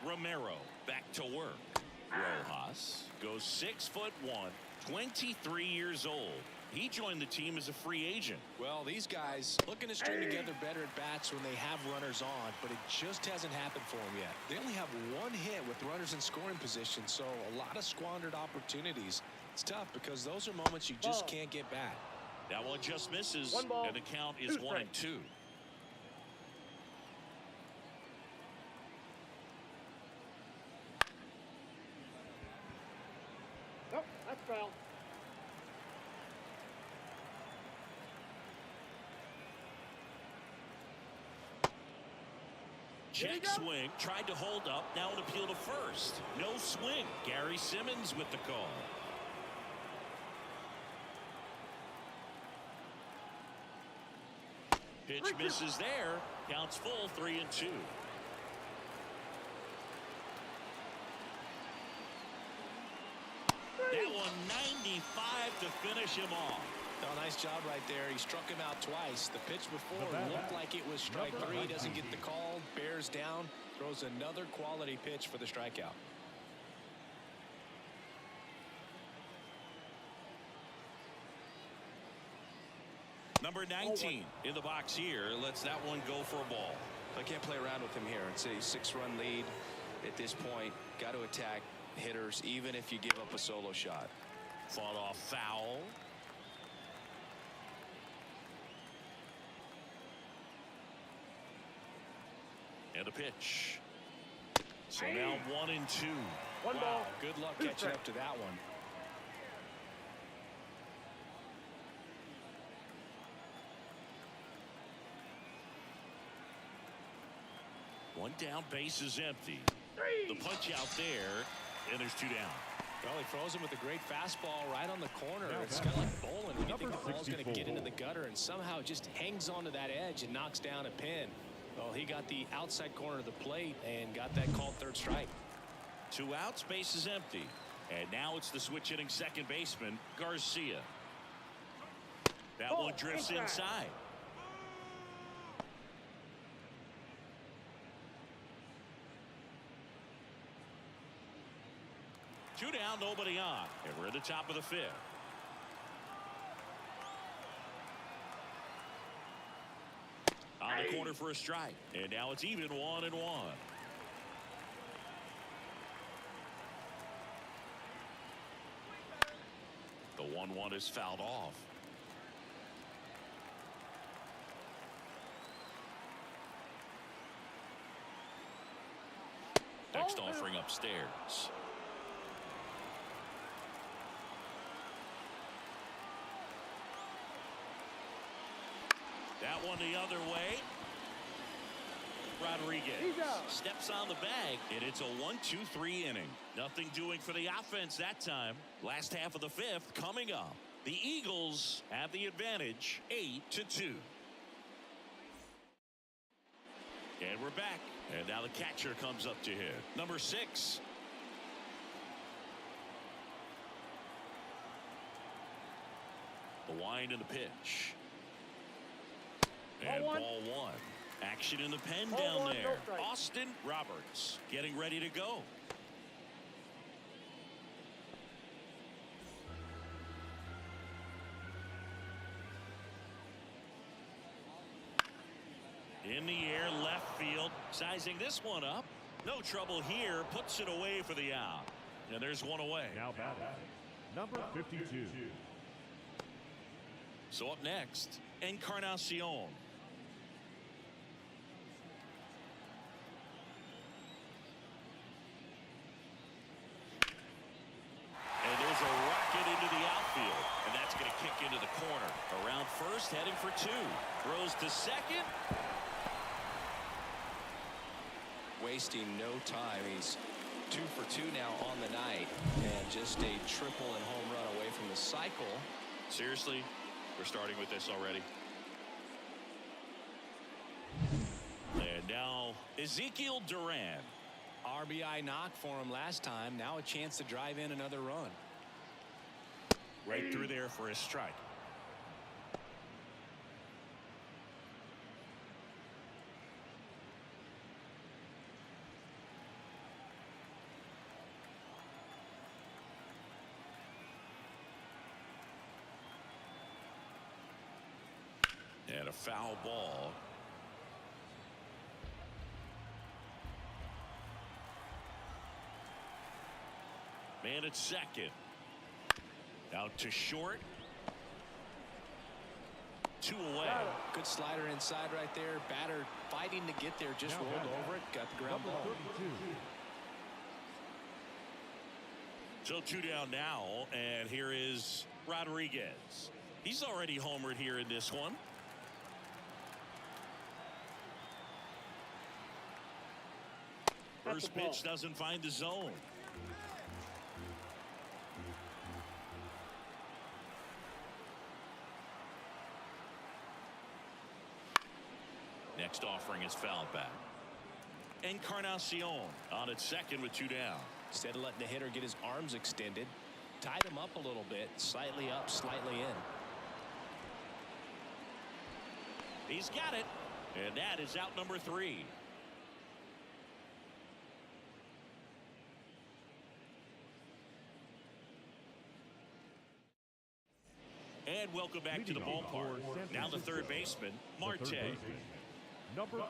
Romero back to work. Rojas goes 6'1", 23 years old. He joined the team as a free agent. Well, these guys looking to string together better at bats when they have runners on, but it just hasn't happened for them yet. They only have 1 hit with runners in scoring position, so a lot of squandered opportunities. It's tough because those are moments you just can't get back. That one just misses, 1 ball, and the count is 1-2. Nope, that's foul. Check swing, tried to hold up, now an appeal to first. No swing. Gary Simmons with the call. Pitch misses there. Counts full, 3-2. That one 95 to finish him off. Oh, nice job right there. He struck him out twice. The pitch before looked like it was strike 3. Doesn't get the call. Bears down. Throws another quality pitch for the strikeout. Number 19 in the box here. Lets that one go for a ball. I can't play around with him here. It's a 6-run lead at this point. Got to attack hitters even if you give up a solo shot. Fought off foul. And a pitch. So now 1-2. One Wow, ball. good luck Two catching strikes. up to that one. One down, base is empty. The punch out there, and there's 2 down. Well, he throws him with a great fastball right on the corner. It's kind of like bowling when you think the ball's going to get into the gutter and somehow just hangs onto that edge and knocks down a pin. Well, he got the outside corner of the plate and got that called third strike. 2 outs, base is empty. And now it's the switch hitting second baseman, Garcia. That one drifts inside. Two down, nobody on. And we're at the top of the 5th. On the corner for a strike. And now it's even 1-1. The 1-1 is fouled off. Next offering upstairs. That one the other way. Rodriguez steps on the bag, and it's a 1-2-3 inning. Nothing doing for the offense that time. Last half of the 5th coming up. The Eagles have the advantage, 8-2. And we're back. And now the catcher comes up to hit. Number 6. The wind and the pitch. And ball 1. Action in the pen down there. Austin Roberts getting ready to go. In the air, left field. Sizing this one up. No trouble here. Puts it away for the out. And there's one away. Now batting, number 52. So up next, Encarnacion. And there's a rocket into the outfield. And that's going to kick into the corner. Around first, heading for 2. Throws to second. Wasting no time. He's 2 for 2 now on the night. And just a triple and home run away from the cycle. Seriously, we're starting with this already. And now Ezekiel Duran. RBI knock for him last time. Now a chance to drive in another run. Right through there for a strike. And a foul ball. Man at second. Out to short. 2 away. Good slider inside right there. Batter fighting to get there. Just Now rolled batting, over it. Got the ground number ball. 32. So 2 down now. And here is Rodriguez. He's already homered here in this one. First pitch doesn't find the zone. Next offering is fouled back. Encarnacion on its second with 2 down. Instead of letting the hitter get his arms extended, tied him up a little bit, slightly up, slightly in. He's got it. And that is out number 3. And welcome back to the Leading off ballpark. for San Now the third Francisco, baseman, the third Marte. baseman, number 4.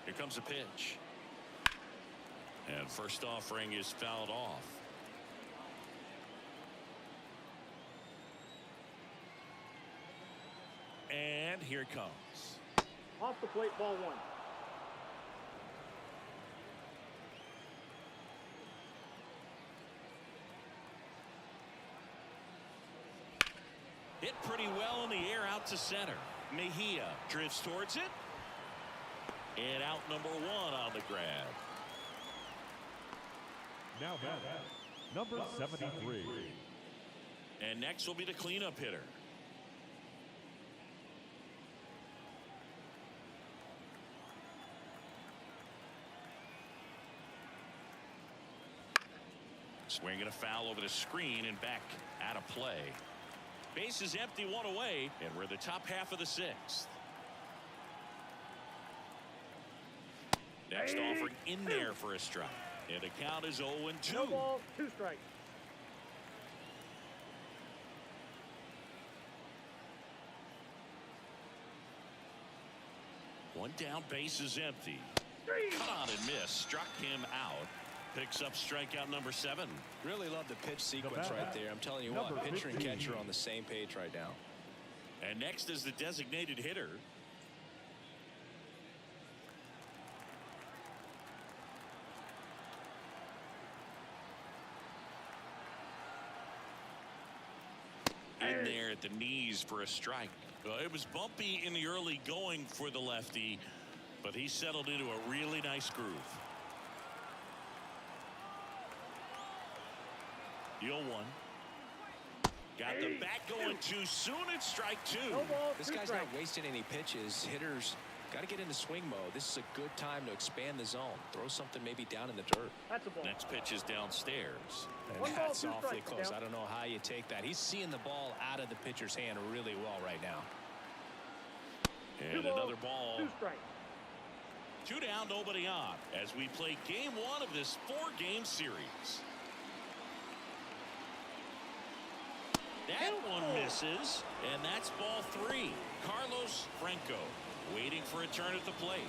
Here comes a pitch. And first offering is fouled off. And here it comes. Off the plate, ball one. Hit pretty well in the air out to center. Mejia drifts towards it. And out number one on the grab. Now batting, number 73. And next will be the cleanup hitter. Swinging a foul over the screen and back out of play. Base is empty, one away, and we're the top half of the sixth. Next offering in there for a strike. And the count is 0-2. No balls, 2 strikes. One down, base is empty. Cut on and miss. Struck him out. Picks up strikeout number 7. Really love the pitch sequence right there. I'm telling you what, pitcher and catcher on the same page right now. And next is the designated hitter. In there at the knees for a strike. It was bumpy in the early going for the lefty, but he settled into a really nice groove. The 0-1. Got the bat going too soon. It's strike 2. No balls, This 2 guy's strikes. not wasting any pitches. Hitters got to get into swing mode. This is a good time to expand the zone. Throw something maybe down in the dirt. That's a ball. Next pitch is downstairs. And 1 ball, that's 2 awfully strikes, close. down. I don't know how you take that. He's seeing the ball out of the pitcher's hand really well right now. 2 And balls, another ball. 2 strikes. 2 down, nobody on, as we play game 1 of this 4-game series. That one misses, and that's ball 3. Carlos Franco waiting for a turn at the plate.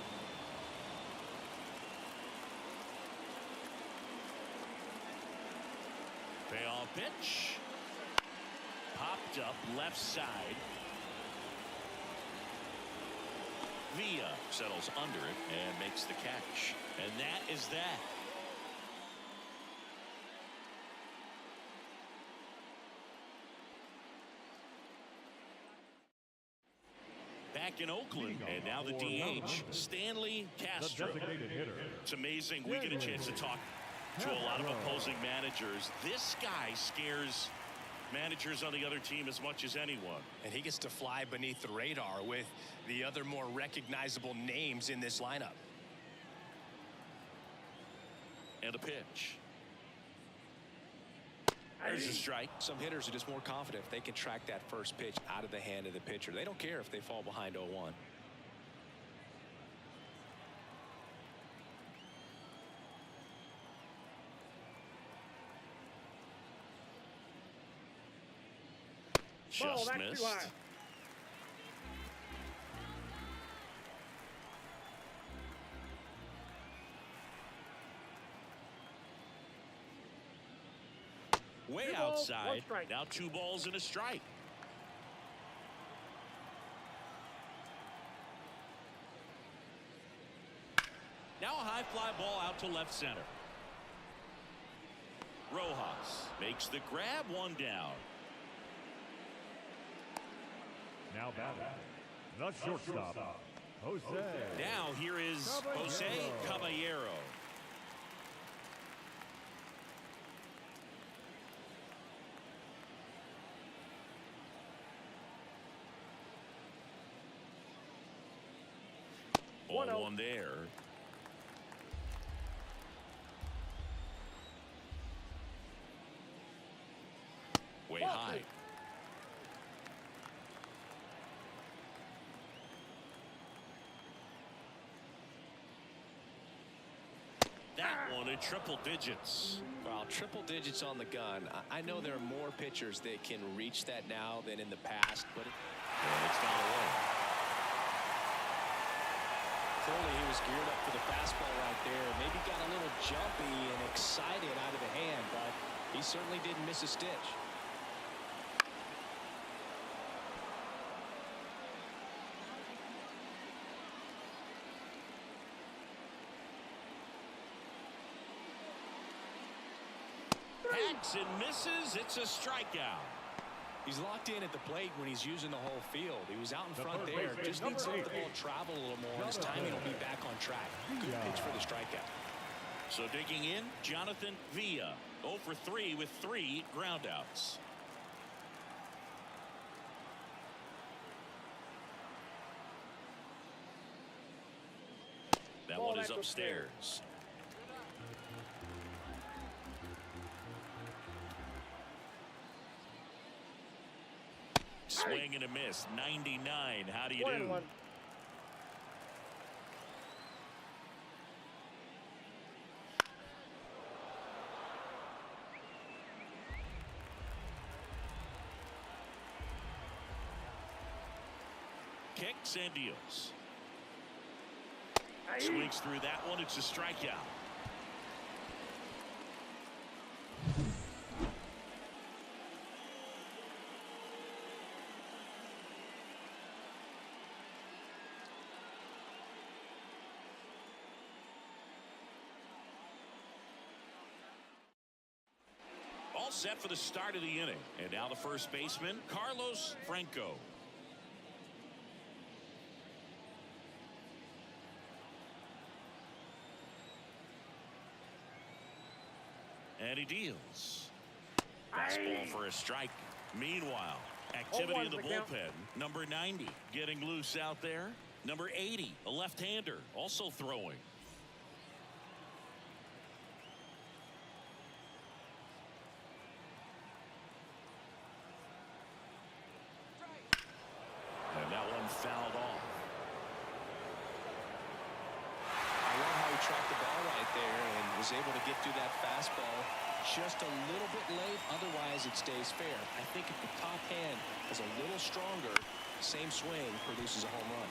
Payoff pitch. Popped up left side. Villa settles under it and makes the catch. And that is that. Back in Oakland, and now the DH, Stanley Castro. Designated hitter. It's amazing. We get a chance to talk to a lot of opposing managers. This guy scares managers on the other team as much as anyone. And he gets to fly beneath the radar with the other more recognizable names in this lineup. And a pitch. There's a strike. Some hitters are just more confident if they can track that first pitch out of the hand of the pitcher. They don't care if they fall behind 0-1. Ball, Just that's too missed. high. Way 2 balls, 1 outside. strike. Now 2 balls and a strike. Now a high fly ball out to left center. Rojas makes the grab, 1 down. Now batting, the shortstop, Jose. Now here is Jose Caballero. Ball 1-0. 1 there. Way Ball high. 3. That one in triple digits. Well, triple digits on the gun. I know there are more pitchers that can reach that now than in the past, but And it's not away. clearly he was geared up for the fastball right there. Maybe got a little jumpy and excited out of the hand, but he certainly didn't miss a stitch. Hacks and misses. It's a strikeout. He's locked in at the plate when he's using the whole field. He was out in front third there. baseman, Just needs to let the ball 8. travel a little more, and his timing will be back on track. Good pitch for the strikeout. So digging in, Jonathan Villa, 0 for 3 with 3 groundouts. That one is upstairs. Swing and a miss. 99. How do you do? 1-1. Kicks and deals. Swings through that one. It's a strikeout. All set for the start of the inning. And now the first baseman, Carlos Franco. And he deals. Fastball for a strike. Meanwhile, activity in the bullpen. Number 90 getting loose out there. Number 80, a left-hander, also throwing. And that one fouled off. I love how he tracked the ball right there and was able to get through that fastball just a little bit late. Otherwise, it stays fair. I think if the top hand is a little stronger, same swing produces a home run.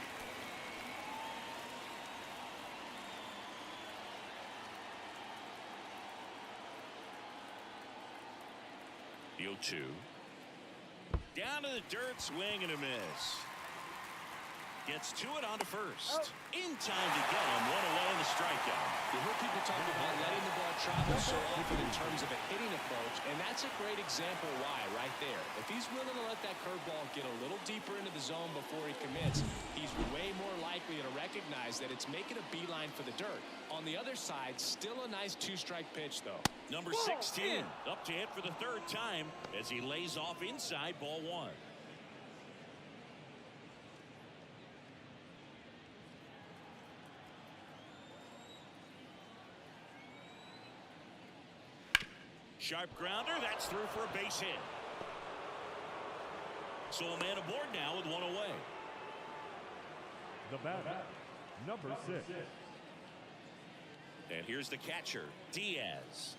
The 0-2. Down to the dirt, swing and a miss. Gets to it onto first. In time to get him. One away in the strikeout. You hear people talk about letting the ball travel so often in terms of a hitting approach, and that's a great example why right there. If he's willing to let that curveball get a little deeper into the zone before he commits, he's way more likely to recognize that it's making a beeline for the dirt. On the other side, still a nice two-strike pitch, though. Number 16 up to hit for the third time as he lays off inside ball one. Sharp grounder. That's through for a base hit. So a man aboard now with one away. The batter, number 6. And here's the catcher, Diaz.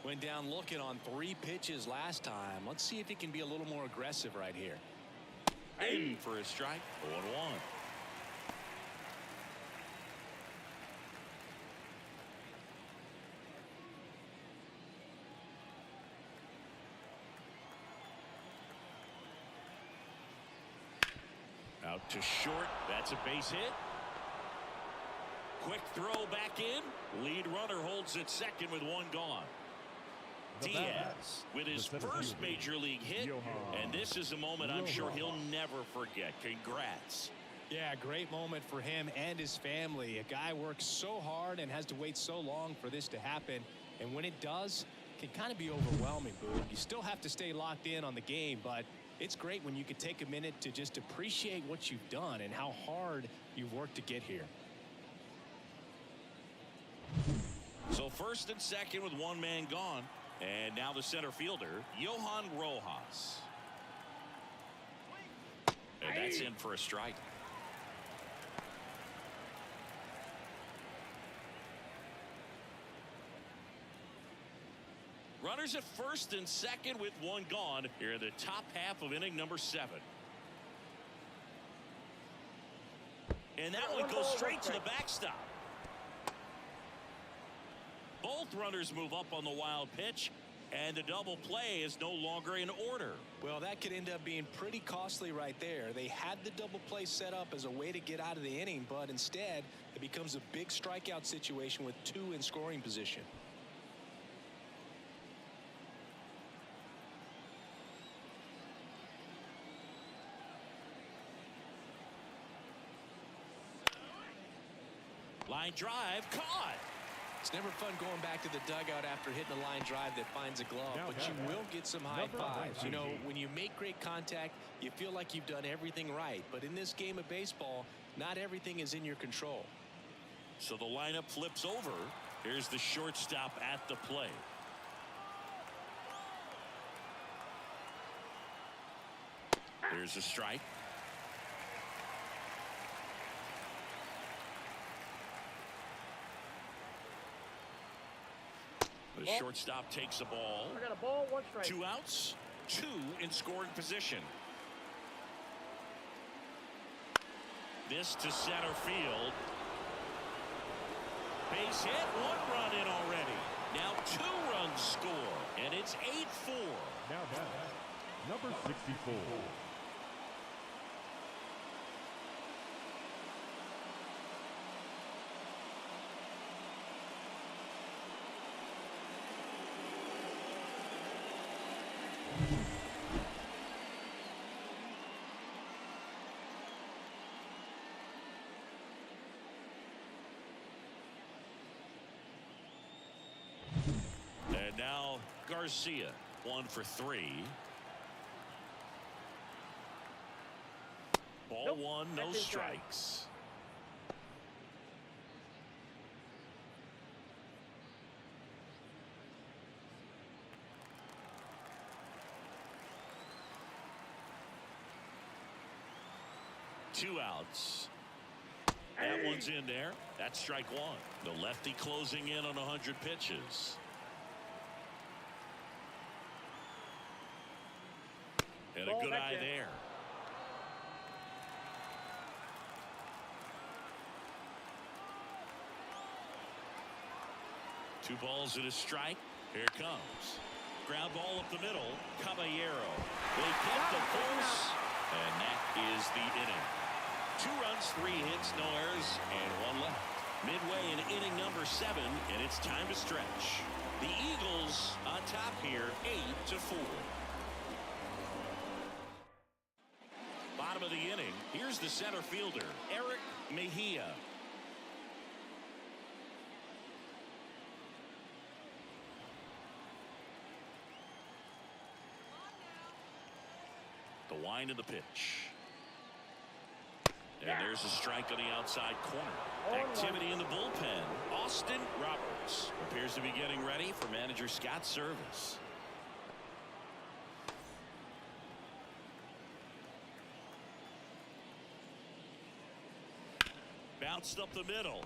Went down looking on 3 pitches last time. Let's see if he can be a little more aggressive right here. In for a strike. 0-1. Out to short. That's a base hit. Quick throw back in. Lead runner holds at second with one gone. Diaz with his first major league hit. And this is a moment I'm sure he'll never forget. Congrats. Yeah, great moment for him and his family. A guy works so hard and has to wait so long for this to happen. And when it does, it can kind of be overwhelming, Boog. You still have to stay locked in on the game, but it's great when you can take a minute to just appreciate what you've done and how hard you've worked to get here. So first and second with one man gone. And now the center fielder, Johan Rojas. And that's in for a strike. Runners at first and second with one gone here in the top half of inning number 7. And that one goes straight to the backstop. Both runners move up on the wild pitch, and the double play is no longer in order. Well, that could end up being pretty costly right there. They had the double play set up as a way to get out of the inning, but instead it becomes a big strikeout situation with 2 in scoring position. Line drive, caught. It's never fun going back to the dugout after hitting a line drive that finds a glove, but you will get some high fives. You know, when you make great contact, you feel like you've done everything right. But in this game of baseball, not everything is in your control. So the lineup flips over. Here's the shortstop at the plate. There's a strike. The shortstop takes the ball. I got a ball, 1 strike. 2 outs, 2 in scoring position. This to center field. Base hit, 1 run in already. Now 2 runs score, and it's 8-4. Now that's number 64. And now Garcia, 1 for 3. Ball Nope. 1, no That's inside. strikes. Two outs. That one's in there. That's strike 1. The lefty closing in on 100 pitches. And a Ball good back eye there. there. Two balls and a strike. Here it comes. Ground ball up the middle. Caballero. They get the force. And that is the inning. 2 runs, 3 hits, no errors, and 1 left. Midway in inning number 7, and it's time to stretch. The Eagles on top here, 8-4. Bottom of the inning. Here's the center fielder, Eric Mejia. The wind of the pitch. And there's a strike on the outside corner. Activity in the bullpen. Austin Roberts appears to be getting ready for manager Scott's service. Bounced up the middle.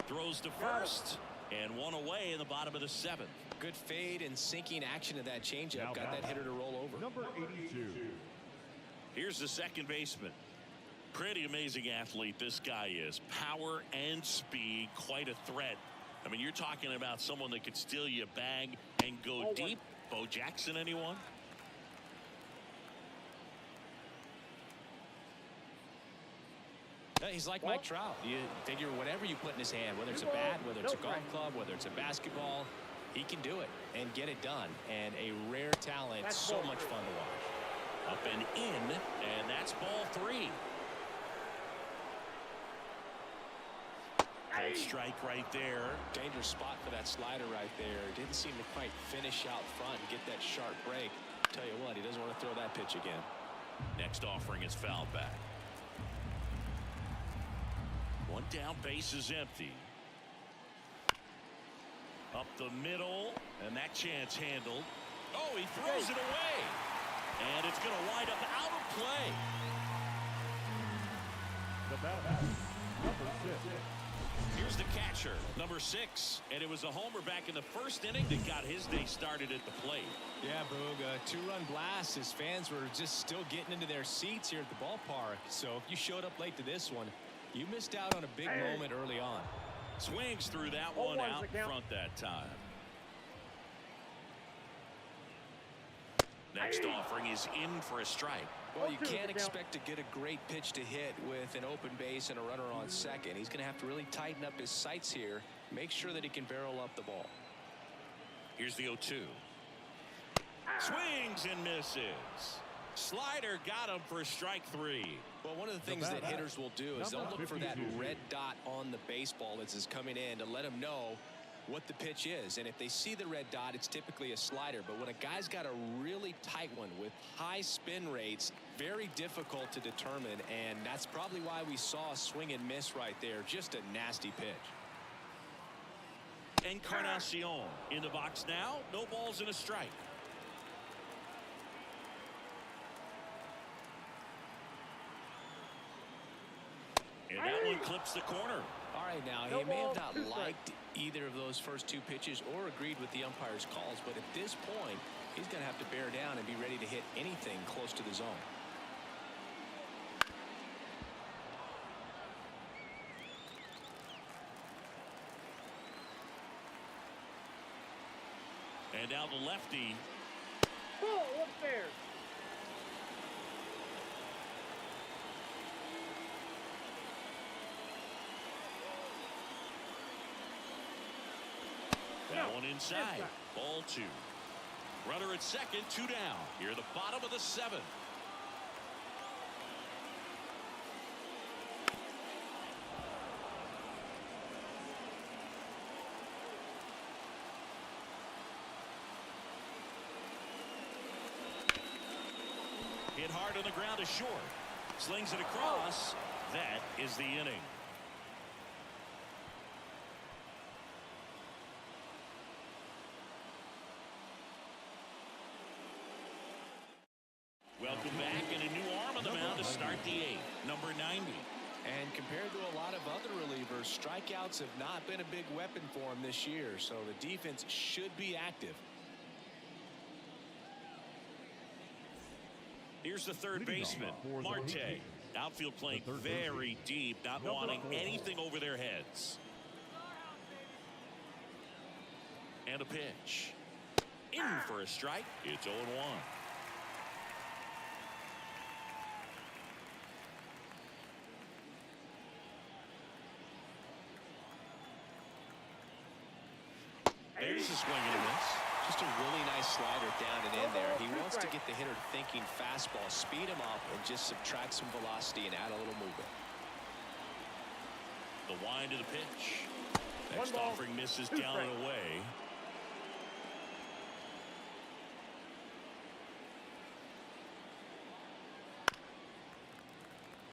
Throws to first. And 1 away in the bottom of the 7th. Good fade and sinking action of that changeup. Now Got that hitter to roll over. Number 82. Here's the second baseman. Pretty amazing athlete this guy is. Power and speed, quite a threat. I mean, you're talking about someone that could steal you a bag and go deep. Bo Jackson, anyone? Yeah, he's like Mike Trout. You figure whatever you put in his hand, whether it's a bat, whether it's a golf club, whether it's a basketball, he can do it and get it done. And a rare talent, so much fun to watch. Up and in, and that's ball 3. Cold strike right there. Dangerous spot for that slider right there. Didn't seem to quite finish out front and get that sharp break. Tell you what, he doesn't want to throw that pitch again. Next offering is fouled back. 1 down, base is empty. Up the middle, and that chance handled. Oh, he throws it away. And it's going to wind up out of play. The batter, number 6. Here's the catcher, number 6. And it was a homer back in the first inning that got his day started at the plate. Yeah, Boog, a 2-run blast. His fans were just still getting into their seats here at the ballpark. So if you showed up late to this one, you missed out on a big moment early on. Swings through that one out in front that time. Next offering is in for a strike. Well, you can't expect to get a great pitch to hit with an open base and a runner on second. He's going to have to really tighten up his sights here. Make sure that he can barrel up the ball. Here's the 0-2. Swings and misses. Slider got him for strike 3. Well, one of the things that hitters will do is they'll look for that red dot on the baseball as it's coming in to let them know what the pitch is. And if they see the red dot, it's typically a slider. But when a guy's got a really tight one with high spin rates, very difficult to determine. And that's probably why we saw a swing and miss right there. Just a nasty pitch. Encarnacion in the box now. No balls and a strike. And that one clips the corner. All right, now, he may have not liked either of those first two pitches or agreed with the umpire's calls, but at this point, he's going to have to bear down and be ready to hit anything close to the zone. And now the lefty. Ball upstairs. That one inside. Ball 2. Runner at second, 2 down. Here at the bottom of the 7th. Hit hard on the ground to short. Slings it across. That is the inning. Welcome back, and a new arm on the mound to start the 8th, number 90. And compared to a lot of other relievers, strikeouts have not been a big weapon for him this year, so the defense should be active. Here's the third baseman, Marte. Outfield playing very deep, not wanting anything over their heads. And a pitch. In for a strike. It's 0-1. There's a swing and a miss. Just a really nice slider down and in there. He wants to get the hitter thinking fastball, speed him up, and just subtract some velocity and add a little movement. The wind of the pitch. Next offering misses down and away.